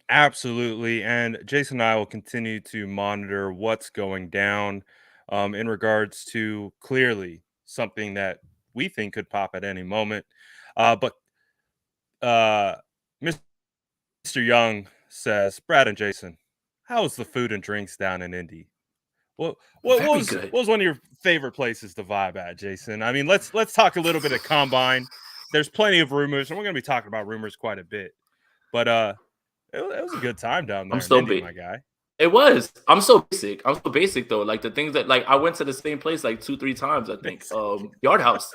Absolutely. And Jason and I will continue to monitor what's going down in regards to clearly something that we think could pop at any moment. But Mr. Young says, Brad and Jason, how's the food and drinks down in Indy? What was one of your favorite places to vibe at, Jason? I mean, let's talk a little bit of Combine. There's plenty of rumors, and we're going to be talking about rumors quite a bit. But it was a good time down there in Indy, my guy. It was. I'm so basic though. Like the things that like I went to the same place like 2-3 times, I think. Yard House.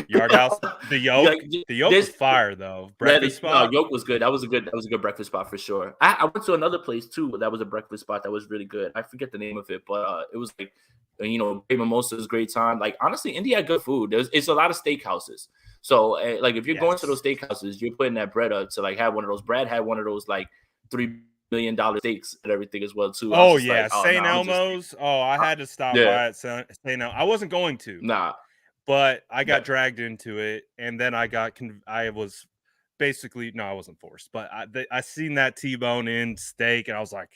Yard House. The Yolk. Like, the Yolk was fire though. Breakfast spot. Yolk was good. That was a good breakfast spot for sure. I went to another place too. That was a breakfast spot that was really good. I forget the name of it, but it was like, you know, great mimosas, great time. Like honestly, India had good food. It's a lot of steakhouses. So like if you're going to those steakhouses, you're putting that bread up to like have one of those. Brad had one of those like $3 million steaks and everything as well too. Oh yeah, like, St. Elmo's. I had to stop by at St. Elmo. I wasn't going to. Nah. But I got dragged into it, and then I was basically I wasn't forced, but I seen that T-bone in steak, and I was like,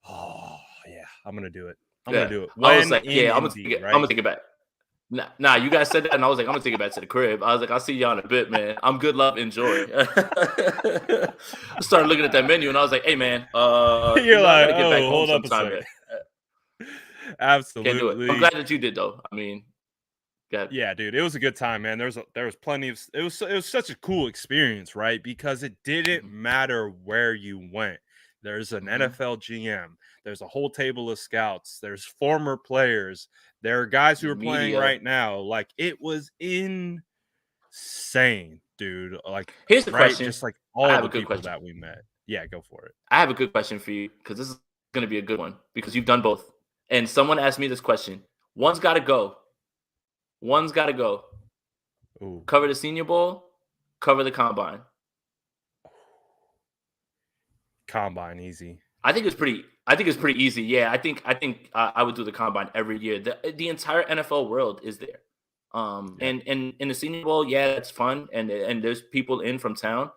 oh yeah, I'm gonna do it. I'm gonna do it. I was like, yeah, I'm gonna take it back. Nah, you guys said that, and I was like, I'm gonna take it back to the crib. I was like, I'll see y'all in a bit, man. I'm good, love, enjoy. I started looking at that menu, and I was like, hey, man, you're like, hold up a second. Absolutely. Can't do it. I'm glad that you did, though. I mean. Yeah, dude, it was a good time, man. There was plenty of it was such a cool experience, right? Because it didn't matter where you went. There's an NFL GM. There's a whole table of scouts. There's former players. There are guys who are playing right now. Like it was insane, dude. Like here's the question: just like all the people that we met. Yeah, go for it. I have a good question for you because this is going to be a good one because you've done both. And someone asked me this question: one's got to go. Ooh. Cover the Senior Bowl, cover the Combine. Combine easy. I think it's pretty easy. Yeah, I think I would do the Combine every year. The entire NFL world is there. And in the Senior Bowl, yeah, it's fun and there's people in from town.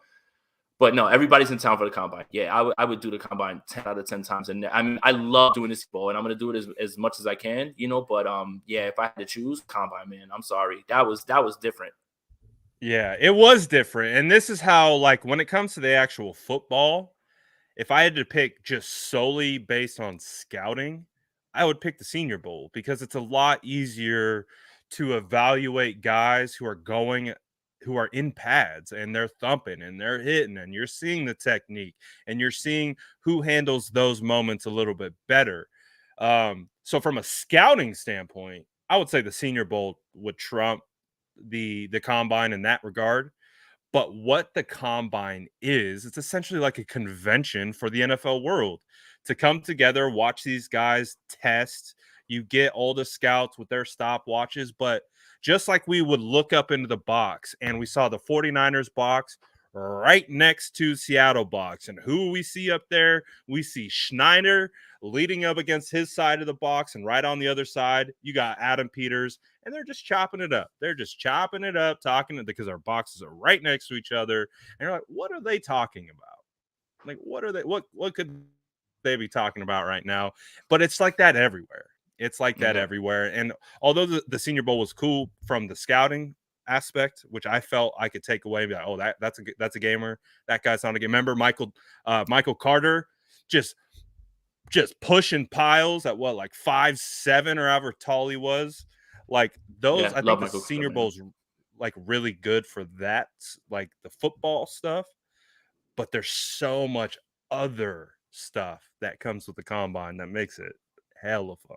But no, everybody's in town for the Combine. Yeah, I would do the Combine 10 out of 10 times. And I mean, I love doing this bowl, and I'm going to do it as much as I can, you know. But yeah, if I had to choose Combine, man, I'm sorry, that was different. Yeah, it was different, and this is how, like, when it comes to the actual football, if I had to pick just solely based on scouting, I would pick the Senior Bowl because it's a lot easier to evaluate guys who are in pads and they're thumping and they're hitting and you're seeing the technique and you're seeing who handles those moments a little bit better. So from a scouting standpoint, I would say the Senior Bowl would trump the Combine in that regard. But what the Combine is, it's essentially like a convention for the NFL world to come together, watch these guys test. You get all the scouts with their stopwatches, but just like we would look up into the box and we saw the 49ers box right next to Seattle box. And who we see up there? We see Schneider leading up against his side of the box. And right on the other side, you got Adam Peters. And they're just chopping it up. They're just chopping it up, talking because our boxes are right next to each other. And you're like, what are they talking about? Like, what could they be talking about right now? But it's like that everywhere. It's like that everywhere. And although the Senior Bowl was cool from the scouting aspect, which I felt I could take away, like, oh, that's a gamer. That guy's not a gamer. Remember Michael Carter just pushing piles at what, like 5'7" or however tall he was. Like those, I think the Senior Bowl's like really good for that, like the football stuff. But there's so much other stuff that comes with the Combine that makes it hella fun.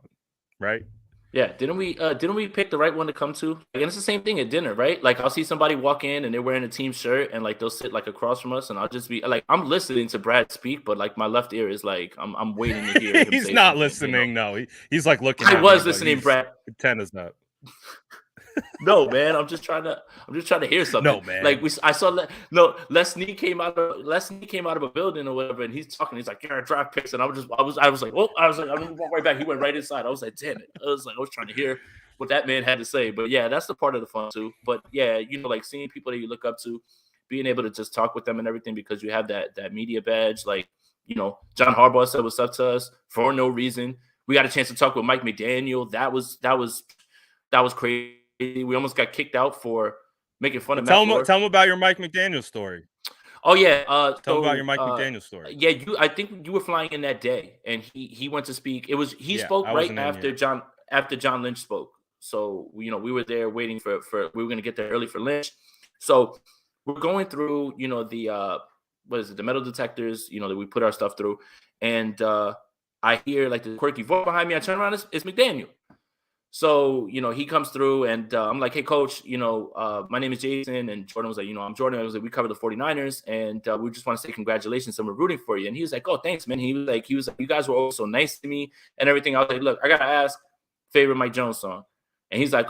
Right? Yeah. Didn't we pick the right one to come to? And it's the same thing at dinner, right? Like I'll see somebody walk in and they're wearing a team shirt and like they'll sit like across from us and I'll just be like, I'm listening to Brad speak, but like my left ear is like I'm waiting to hear him. He's not listening, you know? No. He's like looking. I was listening, Brad. Antennas up. No, man, I'm just trying to hear something. No, man. Like I saw Lesney came out of a building or whatever, and he's talking. He's like, "You're a draft picks," and I was like, "Oh," I'm gonna walk right back. He went right inside. I was like, "Damn it!" I was trying to hear what that man had to say. But yeah, that's the part of the fun too. But yeah, like seeing people that you look up to, being able to just talk with them and everything because you have that media badge. Like, John Harbaugh said what's up to us for no reason. We got a chance to talk with Mike McDaniel. That was crazy. We almost got kicked out for making fun of Matt Fleur. Tell him about your Mike McDaniel story. Oh yeah, tell him about your Mike McDaniel story. Yeah, I think you were flying in that day, and he went to speak. He spoke right after John Lynch spoke. So we were there waiting for we were going to get there early for Lynch. So we're going through the the metal detectors that we put our stuff through, and I hear like the quirky voice behind me. I turn around, it's McDaniel. So, he comes through and I'm like, "Hey, coach, my name is Jason." And Jordan was like, "I'm Jordan." I was like, "We cover the 49ers and we just want to say congratulations and we're rooting for you." And he was like, "Oh, thanks, man." He was like, "You guys were all so nice to me and everything." I was like, "Look, I got to ask, favorite Mike Jones song." And he's like,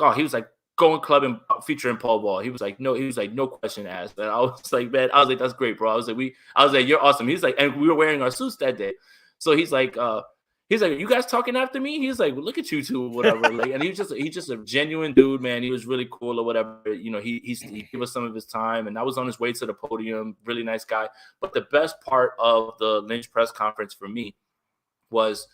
"Going clubbing featuring Paul Wall." He was like, no question asked. And I was like, "Man," I was like, "That's great, bro." I was like, "You're awesome." He's like, and we were wearing our suits that day. So he's like, "You guys talking after me?" He's like, "Well, look at you two or whatever." Like, and he's just a genuine dude, man. He was really cool or whatever. He gave us some of his time, and I was on his way to the podium. Really nice guy. But the best part of the Lynch press conference for me was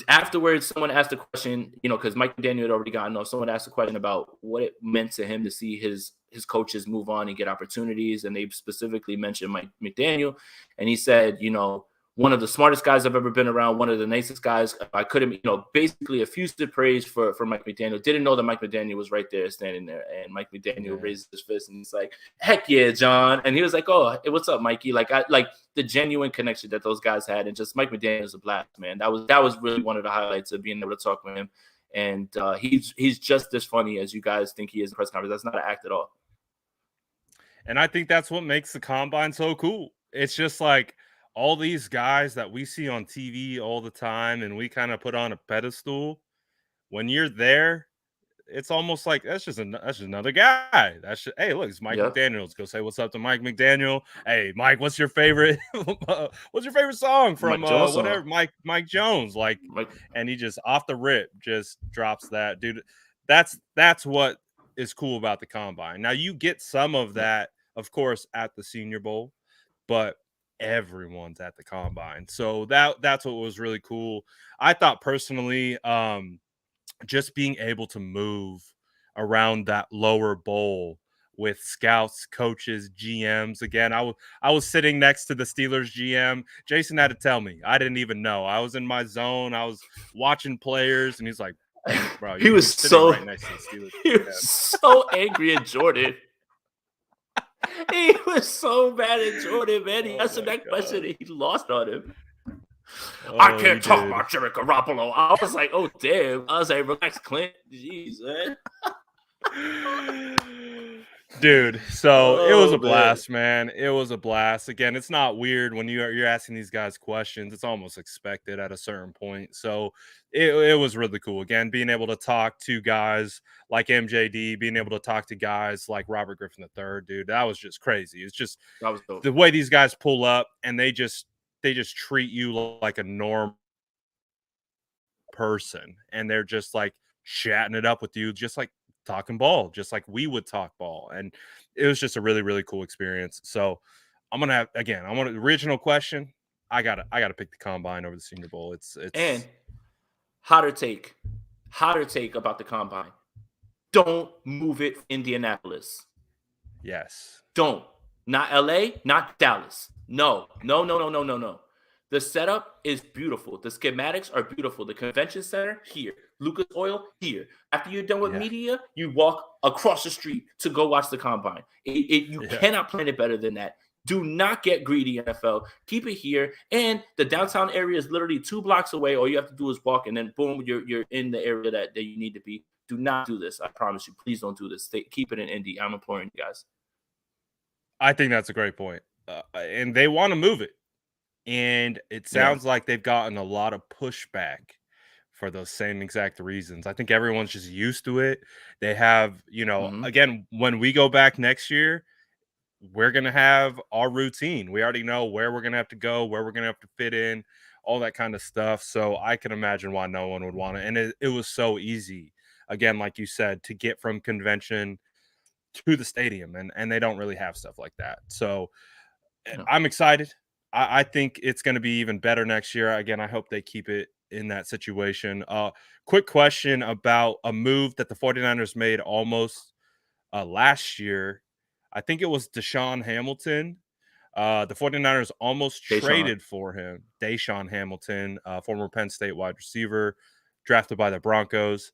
afterwards. Someone asked a question, because Mike McDaniel had already gotten off. Someone asked a question about what it meant to him to see his coaches move on and get opportunities, and they specifically mentioned Mike McDaniel, and he said, one of the smartest guys I've ever been around, one of the nicest guys. I couldn't, basically effusive praise for Mike McDaniel. Didn't know that Mike McDaniel was right there, standing there. And Mike McDaniel raised his fist and he's like, "Heck yeah, John." And he was like, "Oh, hey, what's up, Mikey?" Like the genuine connection that those guys had. And just Mike McDaniel's a blast, man. That was really one of the highlights of being able to talk with him. And he's just as funny as you guys think he is in press conference. That's not an act at all. And I think that's what makes the combine so cool. It's just like all these guys that we see on TV all the time and we kind of put on a pedestal, when you're there, it's almost like that's just another guy. Hey, look, it's Mike McDaniel. Let's go say what's up to Mike McDaniel. Hey, Mike, what's your favorite song from whatever Mike Jones? Like, and he just off the rip just drops that. Dude, that's what is cool about the combine. Now you get some of that, of course, at the Senior Bowl, but everyone's at the combine. So that's what was really cool. I thought personally, just being able to move around that lower bowl with scouts, coaches, GMs. Again, I was sitting next to the Steelers GM. Jason had to tell me. I didn't even know. I was in my zone. I was watching players, and he's like, "Bro, he was so right next to the Steelers." He was so angry at Jordan. He was so mad at Jordan, man. He asked him that question and he lost on him. "I can't talk about Jimmy Garoppolo." I was like, "Oh, damn." I was like, "Relax, Clint." Jeez, man. Dude, so it was a blast, man. It was a blast. Again, it's not weird when you're asking these guys questions. It's almost expected at a certain point. So it was really cool. Again, being able to talk to guys like MJD, being able to talk to guys like Robert Griffin III, dude, that was just crazy. It's just the way these guys pull up and they just treat you like a normal person, and they're just like chatting it up with you, just like talking ball, just like we would talk ball. And it was just a really, really cool experience. So I want the original question. I gotta pick the combine over the Senior Bowl. It's and hotter take about the combine. Don't move it, Indianapolis. Yes. Don't. Not LA, not Dallas. No. The setup is beautiful. The schematics are beautiful. The convention center here, Lucas Oil here. After you're done with media, you walk across the street to go watch the combine. You cannot plan it better than that. Do not get greedy, NFL. Keep it here. And the downtown area is literally 2 blocks away. All you have to do is walk, and then boom, you're in the area that you need to be. Do not do this. I promise you. Please don't do this. Keep it in Indy. I'm imploring you guys. I think that's a great point. And they want to move it. And it sounds like they've gotten a lot of pushback for those same exact reasons. I think everyone's just used to it. They have, Mm-hmm. again, when we go back next year, we're going to have our routine. We already know where we're going to have to go, where we're going to have to fit in, all that kind of stuff. So I can imagine why no one would want it. And it was so easy, again, like you said, to get from convention to the stadium. And they don't really have stuff like that. So Yeah. I'm excited. I think it's going to be even better next year. Again, I hope they keep it in that situation. Quick question about a move that the 49ers made almost last year. I think it was Deshaun Hamilton. The 49ers almost traded for him. Deshaun Hamilton, former Penn State wide receiver, drafted by the Broncos.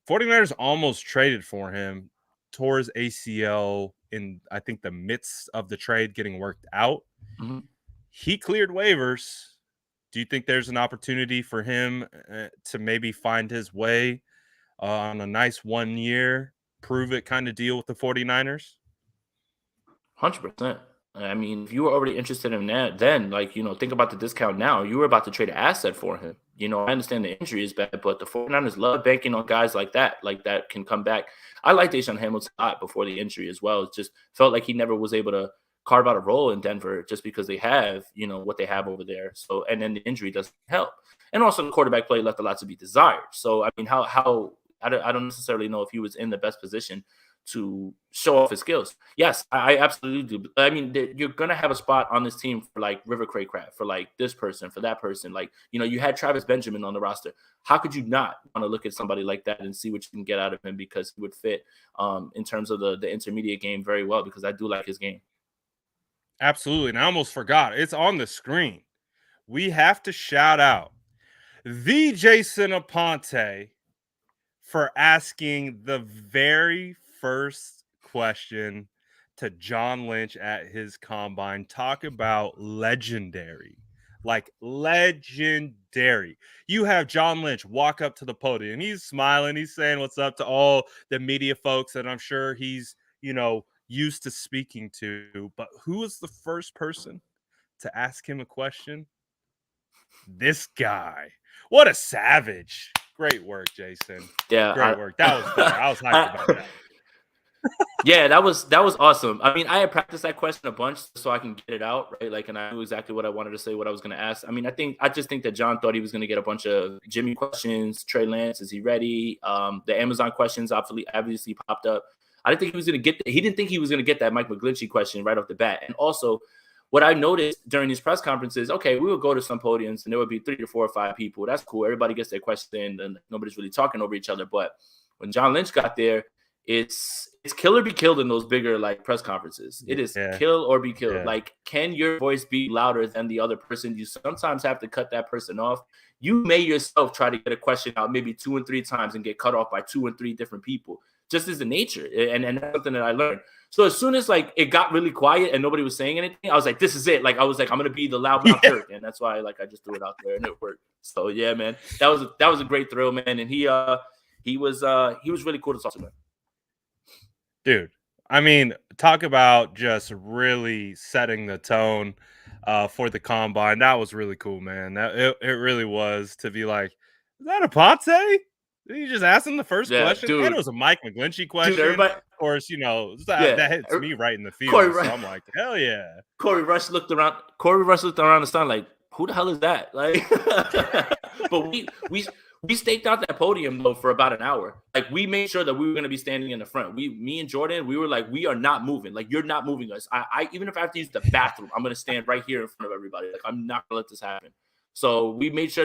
49ers almost traded for him, tore his ACL in, I think, the midst of the trade getting worked out. Mm-hmm. He cleared waivers. Do you think there's an opportunity for him to maybe find his way on a nice 1 year, prove it kind of deal with the 49ers? 100%. I mean, if you were already interested in that, then think about the discount now. You were about to trade an asset for him. I understand the injury is bad, but the 49ers love banking on guys like that can come back. I like Deshaun Hamilton a lot before the injury as well. It just felt like he never was able to carve out a role in Denver just because they have, what they have over there. So, and then the injury doesn't help. And also the quarterback play left a lot to be desired. So, I mean, I don't necessarily know if he was in the best position to show off his skills. Yes, I absolutely do. I mean, you're going to have a spot on this team for like River Craycraft, for like this person, for that person. Like, you had Travis Benjamin on the roster. How could you not want to look at somebody like that and see what you can get out of him, because he would fit in terms of the intermediate game very well, because I do like his game. Absolutely. And I almost forgot. It's on the screen. We have to shout out the Jason Aponte for asking the very first question to John Lynch at his combine. Talk about legendary. Like legendary. You have John Lynch walk up to the podium. He's smiling. He's saying what's up to all the media folks that I'm sure he's, used to speaking to. But who was the first person to ask him a question? This guy. What a savage. Great work, Jason. Yeah. Great work. That was fun. I was hyped about that. Yeah, that was awesome. I mean, I had practiced that question a bunch so I can get it out, right? Like, and I knew exactly what I wanted to say, what I was going to ask. I mean, I just think that John thought he was going to get a bunch of Jimmy questions. Trey Lance, is he ready? The Amazon questions obviously popped up. I didn't think he was going to get he didn't think he was going to get that Mike McGlinchey question right off the bat. And also, what I noticed during these press conferences, okay, we would go to some podiums and there would be 3 or 4 or 5 people. That's cool. Everybody gets their question and nobody's really talking over each other. But when John Lynch got there, it's kill or be killed in those bigger like press conferences. It is kill or be killed. Yeah. Like, can your voice be louder than the other person? You sometimes have to cut that person off. You may yourself try to get a question out maybe 2 and 3 times and get cut off by 2 and 3 different people. Just as the nature. And that's something that I learned. So as soon as like it got really quiet and nobody was saying anything, I was like, this is it. Like, I was like, I'm gonna be the loudmouth jerk. And that's why I just threw it out there and it worked. So yeah, man. That was a great thrill, man. And he was really cool to talk to, man. Dude, I mean, talk about just really setting the tone for the combine. That was really cool, man. It really was, to be like, is that a Ponte? You just asked him the first question, dude. And it was a Mike McGlinchey question. Dude, of course, that hits me right in the feelings. So I'm like, hell yeah. Corey Rush looked around the stand like, who the hell is that? Like, but we staked out that podium though for about an hour. Like, we made sure that we were going to be standing in the front. Me and Jordan, we were like, we are not moving. Like, you're not moving us. I even if I have to use the bathroom, I'm going to stand right here in front of everybody. Like, I'm not going to let this happen. So we made sure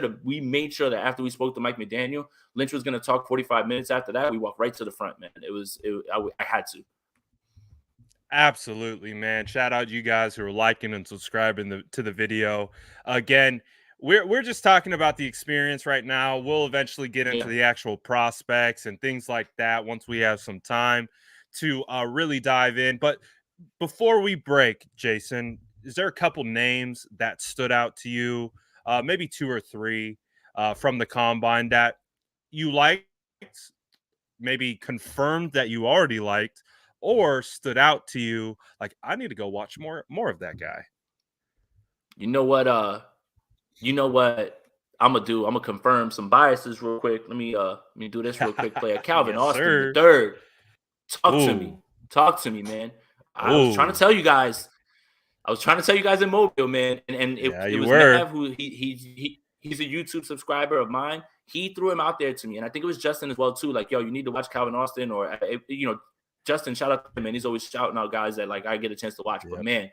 that after we spoke to Mike McDaniel, Lynch was going to talk 45 minutes after that. We walked right to the front, man. I had to. Absolutely, man. Shout out you guys who are liking and subscribing to the video. Again, we're just talking about the experience right now. We'll eventually get into the actual prospects and things like that once we have some time to really dive in. But before we break, Jason, is there a couple names that stood out to you? Maybe 2 or 3 from the combine that you liked, maybe confirmed that you already liked, or stood out to you like, I need to go watch more of that guy. You know what I'm gonna confirm some biases real quick. Let me do this real quick. Player Calvin Yes, Austin the sir. third. Talk Ooh. to me, man. I was trying to Ooh. tell you guys. In Mobile, man, and Yeah, it you was were. Nav who he's a YouTube subscriber of mine. He threw him out there to me, and I think it was Justin as well too. Like, yo, you need to watch Calvin Austin, or Justin. Shout out to him, man. He's always shouting out guys that like I get a chance to watch. But Yep. man,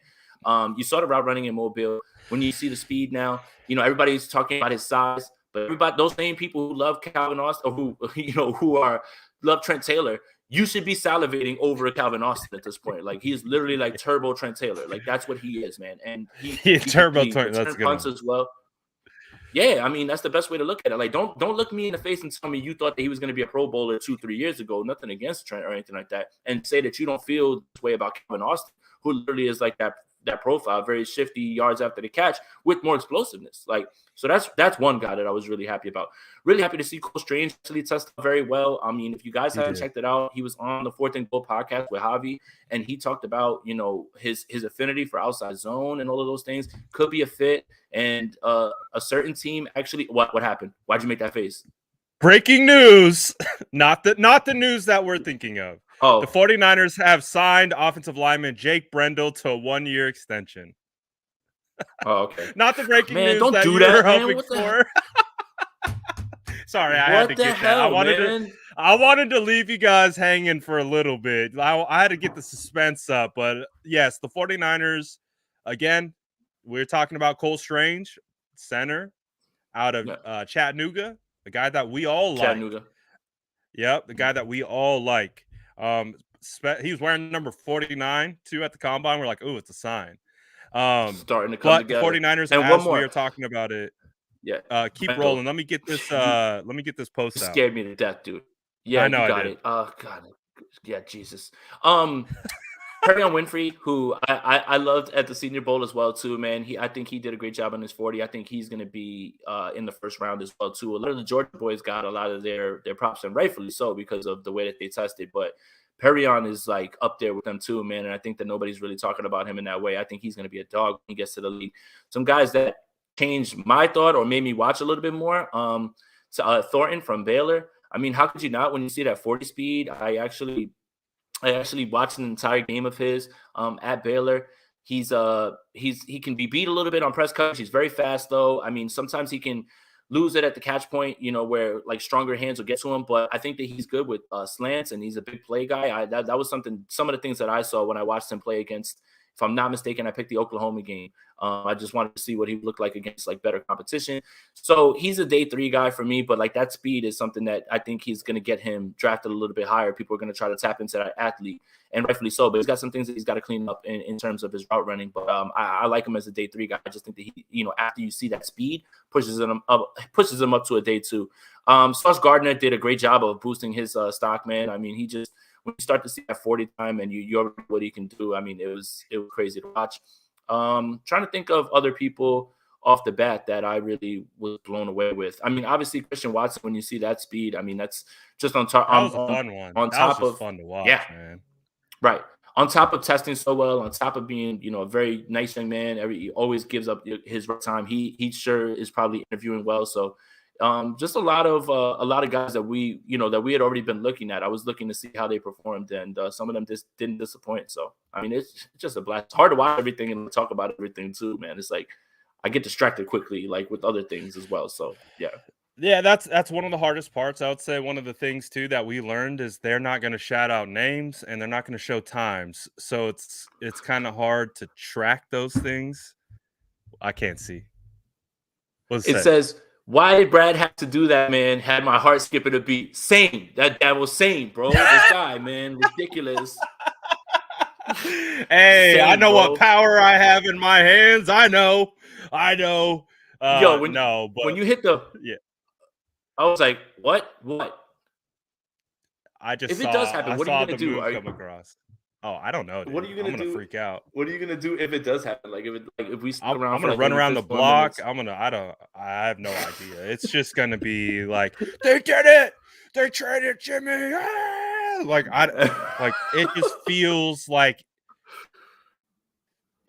you saw the route running in Mobile. When you see the speed now, everybody's talking about his size, but everybody, those same people who love Calvin Austin, or who love Trent Taylor, you should be salivating over Calvin Austin at this point. Like, he is literally like turbo Trent Taylor. Like, that's what he is, man. And he turbo can turn. That's return a good punts one. as well. Yeah, I mean, that's the best way to look at it. Like, don't look me in the face and tell me you thought that he was going to be a Pro Bowler 2-3 years ago. Nothing against Trent or anything like that, and say that you don't feel this way about Calvin Austin, who literally is like that profile, very shifty yards after the catch with more explosiveness. Like, so that's one guy that I was really happy about. Really happy to see Cole Strange actually test very well. I mean, if you guys haven't checked it out, he was on the 4th and Goal podcast with Javi, and he talked about his affinity for outside zone and all of those things could be a fit. And a certain team actually, what happened? Why'd you make that face? Breaking news. Not the news that we're thinking of. Oh, the 49ers have signed offensive lineman Jake Brendel to a 1-year extension. Oh, okay. Not the breaking man, news don't that do you that, were man. hoping What the for. Sorry, I had to get that. I wanted to leave you guys hanging for a little bit. I had to get the suspense up, but yes, the 49ers, again, we're talking about Cole Strange, center out of Chattanooga, the guy that we all like. Yep, the guy that we all like. He was wearing number 49 too at the combine. We're like, oh, it's a sign. Starting to come together. The 49ers, and as we are talking about it, keep rolling. Let me get this post out. Scared me to death, dude. Yeah, I know, you got it. Oh God, yeah, Jesus. Perrion Winfrey, who I loved at the Senior Bowl as well too, man. I think he did a great job on his 40. I think he's going to be in the first round as well too. A lot of the Georgia boys got a lot of their props, and rightfully so, because of the way that they tested. But Perrion is like up there with them too, man. And I think that nobody's really talking about him in that way. I think he's going to be a dog when he gets to the league. Some guys that changed my thought or made me watch a little bit more. Thornton from Baylor. I mean, how could you not when you see that 40 speed? I actually watched an entire game of his at Baylor. He can be beat a little bit on press coverage. He's very fast though. I mean, sometimes he can lose it at the catch point, where like stronger hands will get to him. But I think that he's good with slants, and he's a big play guy. That was some of the things that I saw when I watched him play against, if I'm not mistaken, I picked the Oklahoma game. I just wanted to see what he looked like against like better competition. So he's a day 3 guy for me, but like that speed is something that I think he's going to get him drafted a little bit higher. People are going to try to tap into that athlete, and rightfully so, but he's got some things that he's got to clean up in terms of his route running. But I like him as a day 3 guy. I just think that he, after you see that speed, pushes him up to a day 2. Sauce Gardner did a great job of boosting his stock, man. I mean, when you start to see that 40 time and you already what he can do, I mean, it was crazy to watch. Trying to think of other people off the bat that I really was blown away with. I mean, obviously Christian Watson, when you see that speed, I mean, that's just on top. That was a fun one. On top of fun to watch, man. Right. On top of testing so well, on top of being, a very nice young man, he always gives up his time. He sure is probably interviewing well. So just a lot of guys that we had already been looking at. I was looking to see how they performed, and some of them just didn't disappoint. So I mean, it's just a blast. It's hard to watch everything and talk about everything too, man. It's like I get distracted quickly, like with other things as well. So yeah, that's one of the hardest parts. I would say one of the things too that we learned is they're not going to shout out names and they're not going to show times. So it's kind of hard to track those things. I can't see. It says, why did Brad have to do that, man? Had my heart skipping a beat. Same. That was same, bro. This guy, man, ridiculous. Hey, same, I know what power I have in my hands. I know. When you hit the I was like, what? If it does happen, what are you gonna do? Come across. Oh, I don't know. Dude. What are you gonna do? I'm gonna freak out. What are you gonna do if it does happen? Like if we I'm gonna run around the block. I have no idea. It's just gonna be like, they did it. They traded Jimmy. Like it just feels like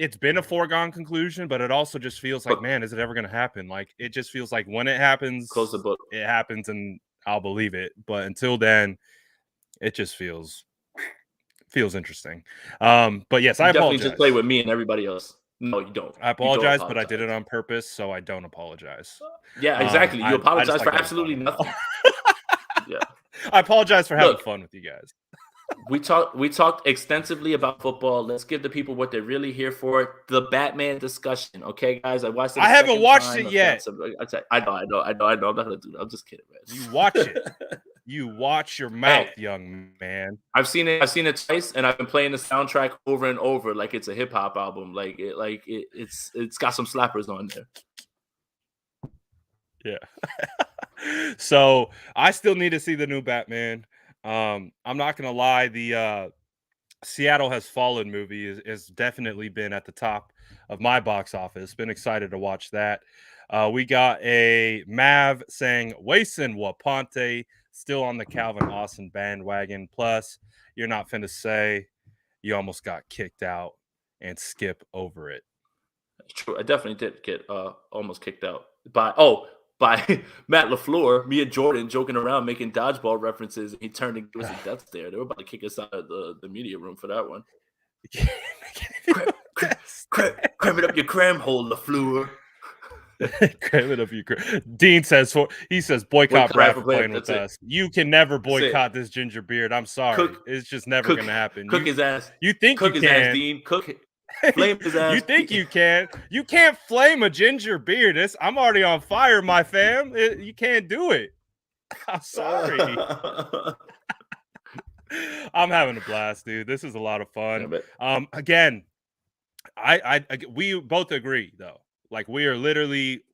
it's been a foregone conclusion, but it also just feels like, man, is it ever going to happen? Like, it just feels like when it happens, close the book. It happens and I'll believe it. But until then, it just feels interesting. But yes, You I definitely apologize. just play with me and everybody else. No, you don't. I apologize, but I did it on purpose, so I don't apologize. Yeah, exactly. You apologize for absolutely nothing. Yeah. I apologize for having fun with you guys. We talked extensively about football. Let's give the people what they're really here for. The Batman discussion. Okay, guys. I watched it. I haven't watched it yet. I know. I'm not gonna do that. I'm just kidding, man. You watch it. You watch your mouth, young man. I've seen it twice, and I've been playing the soundtrack over and over like it's a hip hop album. It's got some slappers on there. Yeah. So I still need to see the new Batman. I'm not gonna lie, the Seattle Has Fallen movie has definitely been at the top of my box office. Been excited to watch that. We got a Mav saying Wason Waponte still on the Calvin Austin bandwagon. Plus, you're not finna say you almost got kicked out and skip over it. That's true. I definitely did get almost kicked out by Matt LaFleur. Me and Jordan joking around making dodgeball references. He turned and gave us a death stare. They were about to kick us out of the media room for that one. Cram it up your cram hole, LaFleur. Cram it up your cram. Dean says boycott Brad for playing with us. You can never boycott this ginger beard. I'm sorry. It's just never gonna happen. Cook his ass. You think cook you his can. Ass, Dean. Cook it. Flame his ass. You think you can. You can't flame a ginger beard. I'm already on fire, my fam. You can't do it. I'm sorry. I'm having a blast, dude. This is a lot of fun. Again, we both agree though. Like we're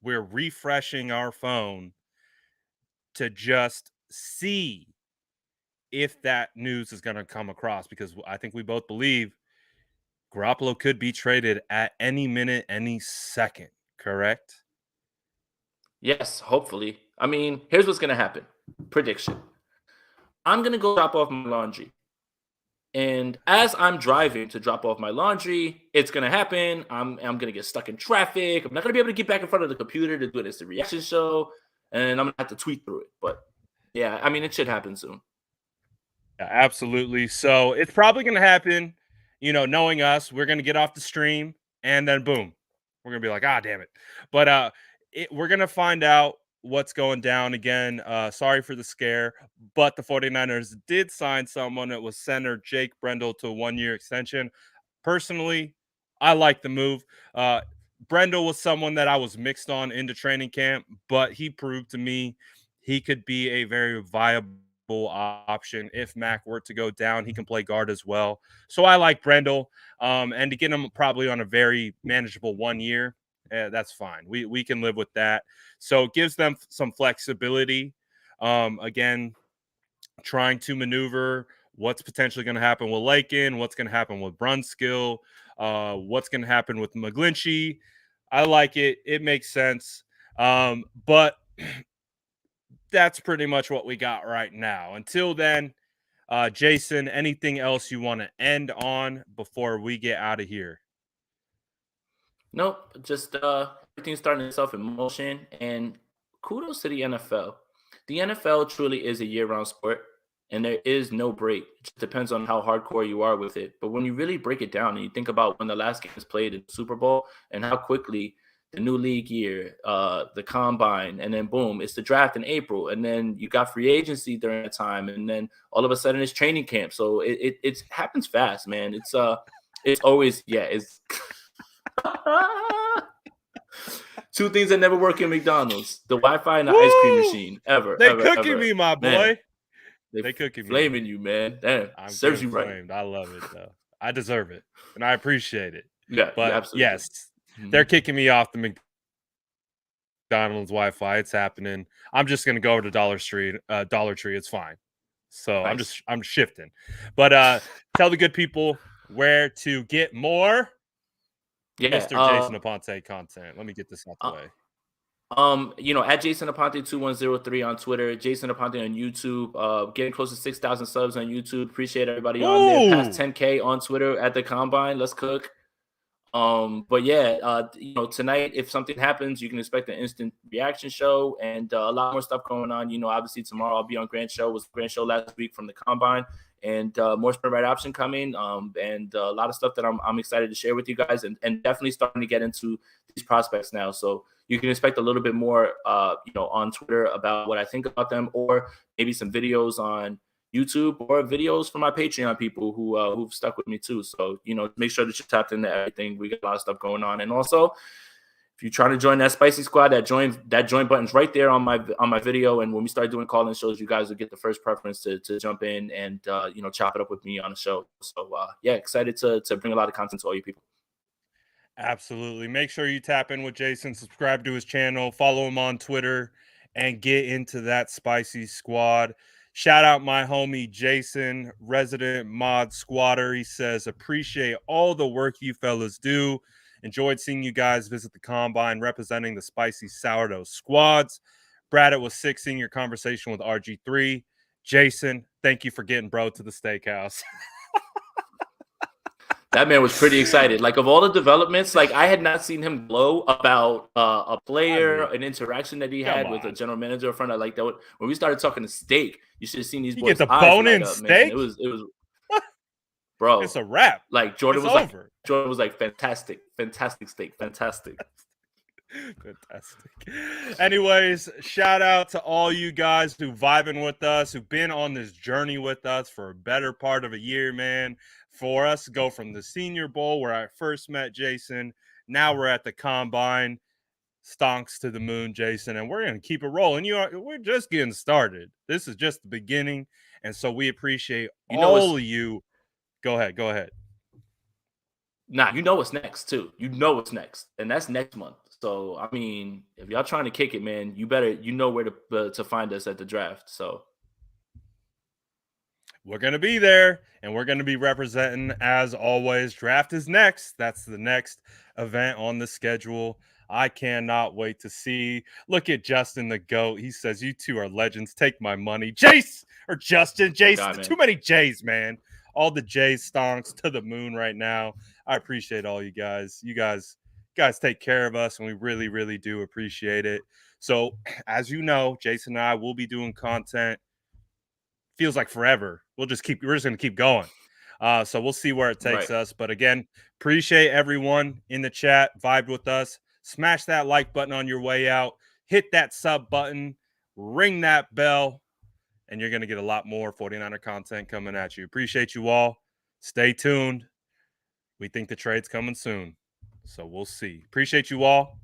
refreshing our phone to just see if that news is going to come across, because I think we both believe Garoppolo could be traded at any minute, any second, correct? Yes, hopefully. I mean, here's what's going to happen. Prediction. I'm going to go drop off my laundry. And as I'm driving to drop off my laundry, it's going to happen. I'm going to get stuck in traffic. I'm not going to be able to get back in front of the computer to do an instant reaction show. And I'm going to have to tweet through it. But yeah, I mean, it should happen soon. Yeah, absolutely. So it's probably going to happen. You know, knowing us, we're going to get off the stream and then boom, we're going to be like, damn it. But we're going to find out what's going down again. Sorry for the scare, but the 49ers did sign someone. It was center Jake Brendel to a 1-year extension. Personally, I like the move. Brendel was someone that I was mixed on into training camp, but he proved to me he could be a very viable option. If Mac were to go down, he can play guard as well. So I like Brendel, and to get him probably on a very manageable 1 year, that's fine. We can live with that. So it gives them some flexibility. Again, trying to maneuver what's potentially going to happen with Lakin, what's going to happen with Brunskill, what's going to happen with McGlinchey. I like it. It makes sense. But that's pretty much what we got right now. Until then, Jason, anything else you want to end on before we get out of here? Nope. Just everything's starting itself in motion. And kudos to the NFL. The NFL truly is a year-round sport, and there is no break. It just depends on how hardcore you are with it. But when you really break it down and you think about when the last game was played in the Super Bowl and how quickly the new league year, the combine, and then boom, it's the draft in April, and then you got free agency during that time, and then all of a sudden it's training camp. So it happens fast, man. It's always it's two things that never work in McDonald's: the Wi-Fi and the ice cream machine. They cooking me, my boy. Man, they cooking me. Flaming you, man. Damn, I'm serves you flamed. Right. I love it though. I deserve it, and I appreciate it. Yeah, but absolutely. Yes. They're kicking me off the McDonald's Wi-Fi. It's happening. I'm just gonna go over to Dollar Tree. It's fine. So nice. I'm shifting. But tell the good people where to get more Mr. Jason Aponte content. Let me get this out the way. At Jason Aponte 2103 on Twitter, Jason Aponte on YouTube, getting close to 6,000 subs on YouTube. Appreciate everybody on there. Past 10K on Twitter at the Combine. Let's cook. But yeah, tonight, if something happens, you can expect an instant reaction show and a lot more stuff going on. Obviously tomorrow I'll be on Grant Show. It was Grant Show last week from the Combine, and more sprint right option coming. And a lot of stuff that I'm excited to share with you guys, and definitely starting to get into these prospects now. So you can expect a little bit more, on Twitter about what I think about them, or maybe some videos on YouTube or videos for my Patreon people who've stuck with me too. So, make sure that you're tapped into everything. We got a lot of stuff going on. And also, if you're trying to join that spicy squad, that join button's right there on my video. And when we start doing call-in shows, you guys will get the first preference to jump in and chop it up with me on the show. So excited to bring a lot of content to all you people. Absolutely. Make sure you tap in with Jason, subscribe to his channel, follow him on Twitter, and get into that spicy squad. Shout out my homie Jason, resident mod squatter. He says, appreciate all the work you fellas do. Enjoyed seeing you guys visit the Combine representing the spicy sourdough squads. Brad, it was sick seeing your conversation with RG3. Jason, thank you for getting bro to the steakhouse. That man was pretty excited. Like, of all the developments, like, I had not seen him glow about a player, an interaction that he had with a general manager in front of, like, that. When we started talking to steak, you should have seen these boys' eyes bone-in steak. Man. It was, bro. It's a wrap. Like, Jordan was like, fantastic steak, fantastic. Fantastic. Anyways, shout out to all you guys who vibing with us, who've been on this journey with us for a better part of a year, man. For us to go from the Senior Bowl, where I first met Jason, now we're at the Combine. Stonks to the moon, Jason, and we're going to keep it rolling. We're just getting started. This is just the beginning, and so we appreciate all of you. Go ahead. Nah, you know what's next, too. You know what's next, and that's next month. So, I mean, if y'all trying to kick it, man, you know where to find us at the draft. So we're going to be there, and we're going to be representing as always. Draft is next. That's the next event on the schedule. I cannot wait to see. Look at Justin the GOAT. He says, you two are legends. Take my money. Jace or Justin. Jason. Too many J's, man. All the J's stonks to the moon right now. I appreciate all you guys. You guys take care of us, and we really, really do appreciate it. So, as you know, Jason and I will be doing content. Feels like forever. We're just going to keep going. So we'll see where it takes us. But again, appreciate everyone in the chat. Vibed with us. Smash that like button on your way out. Hit that sub button. Ring that bell. And you're going to get a lot more 49er content coming at you. Appreciate you all. Stay tuned. We think the trade's coming soon. So we'll see. Appreciate you all.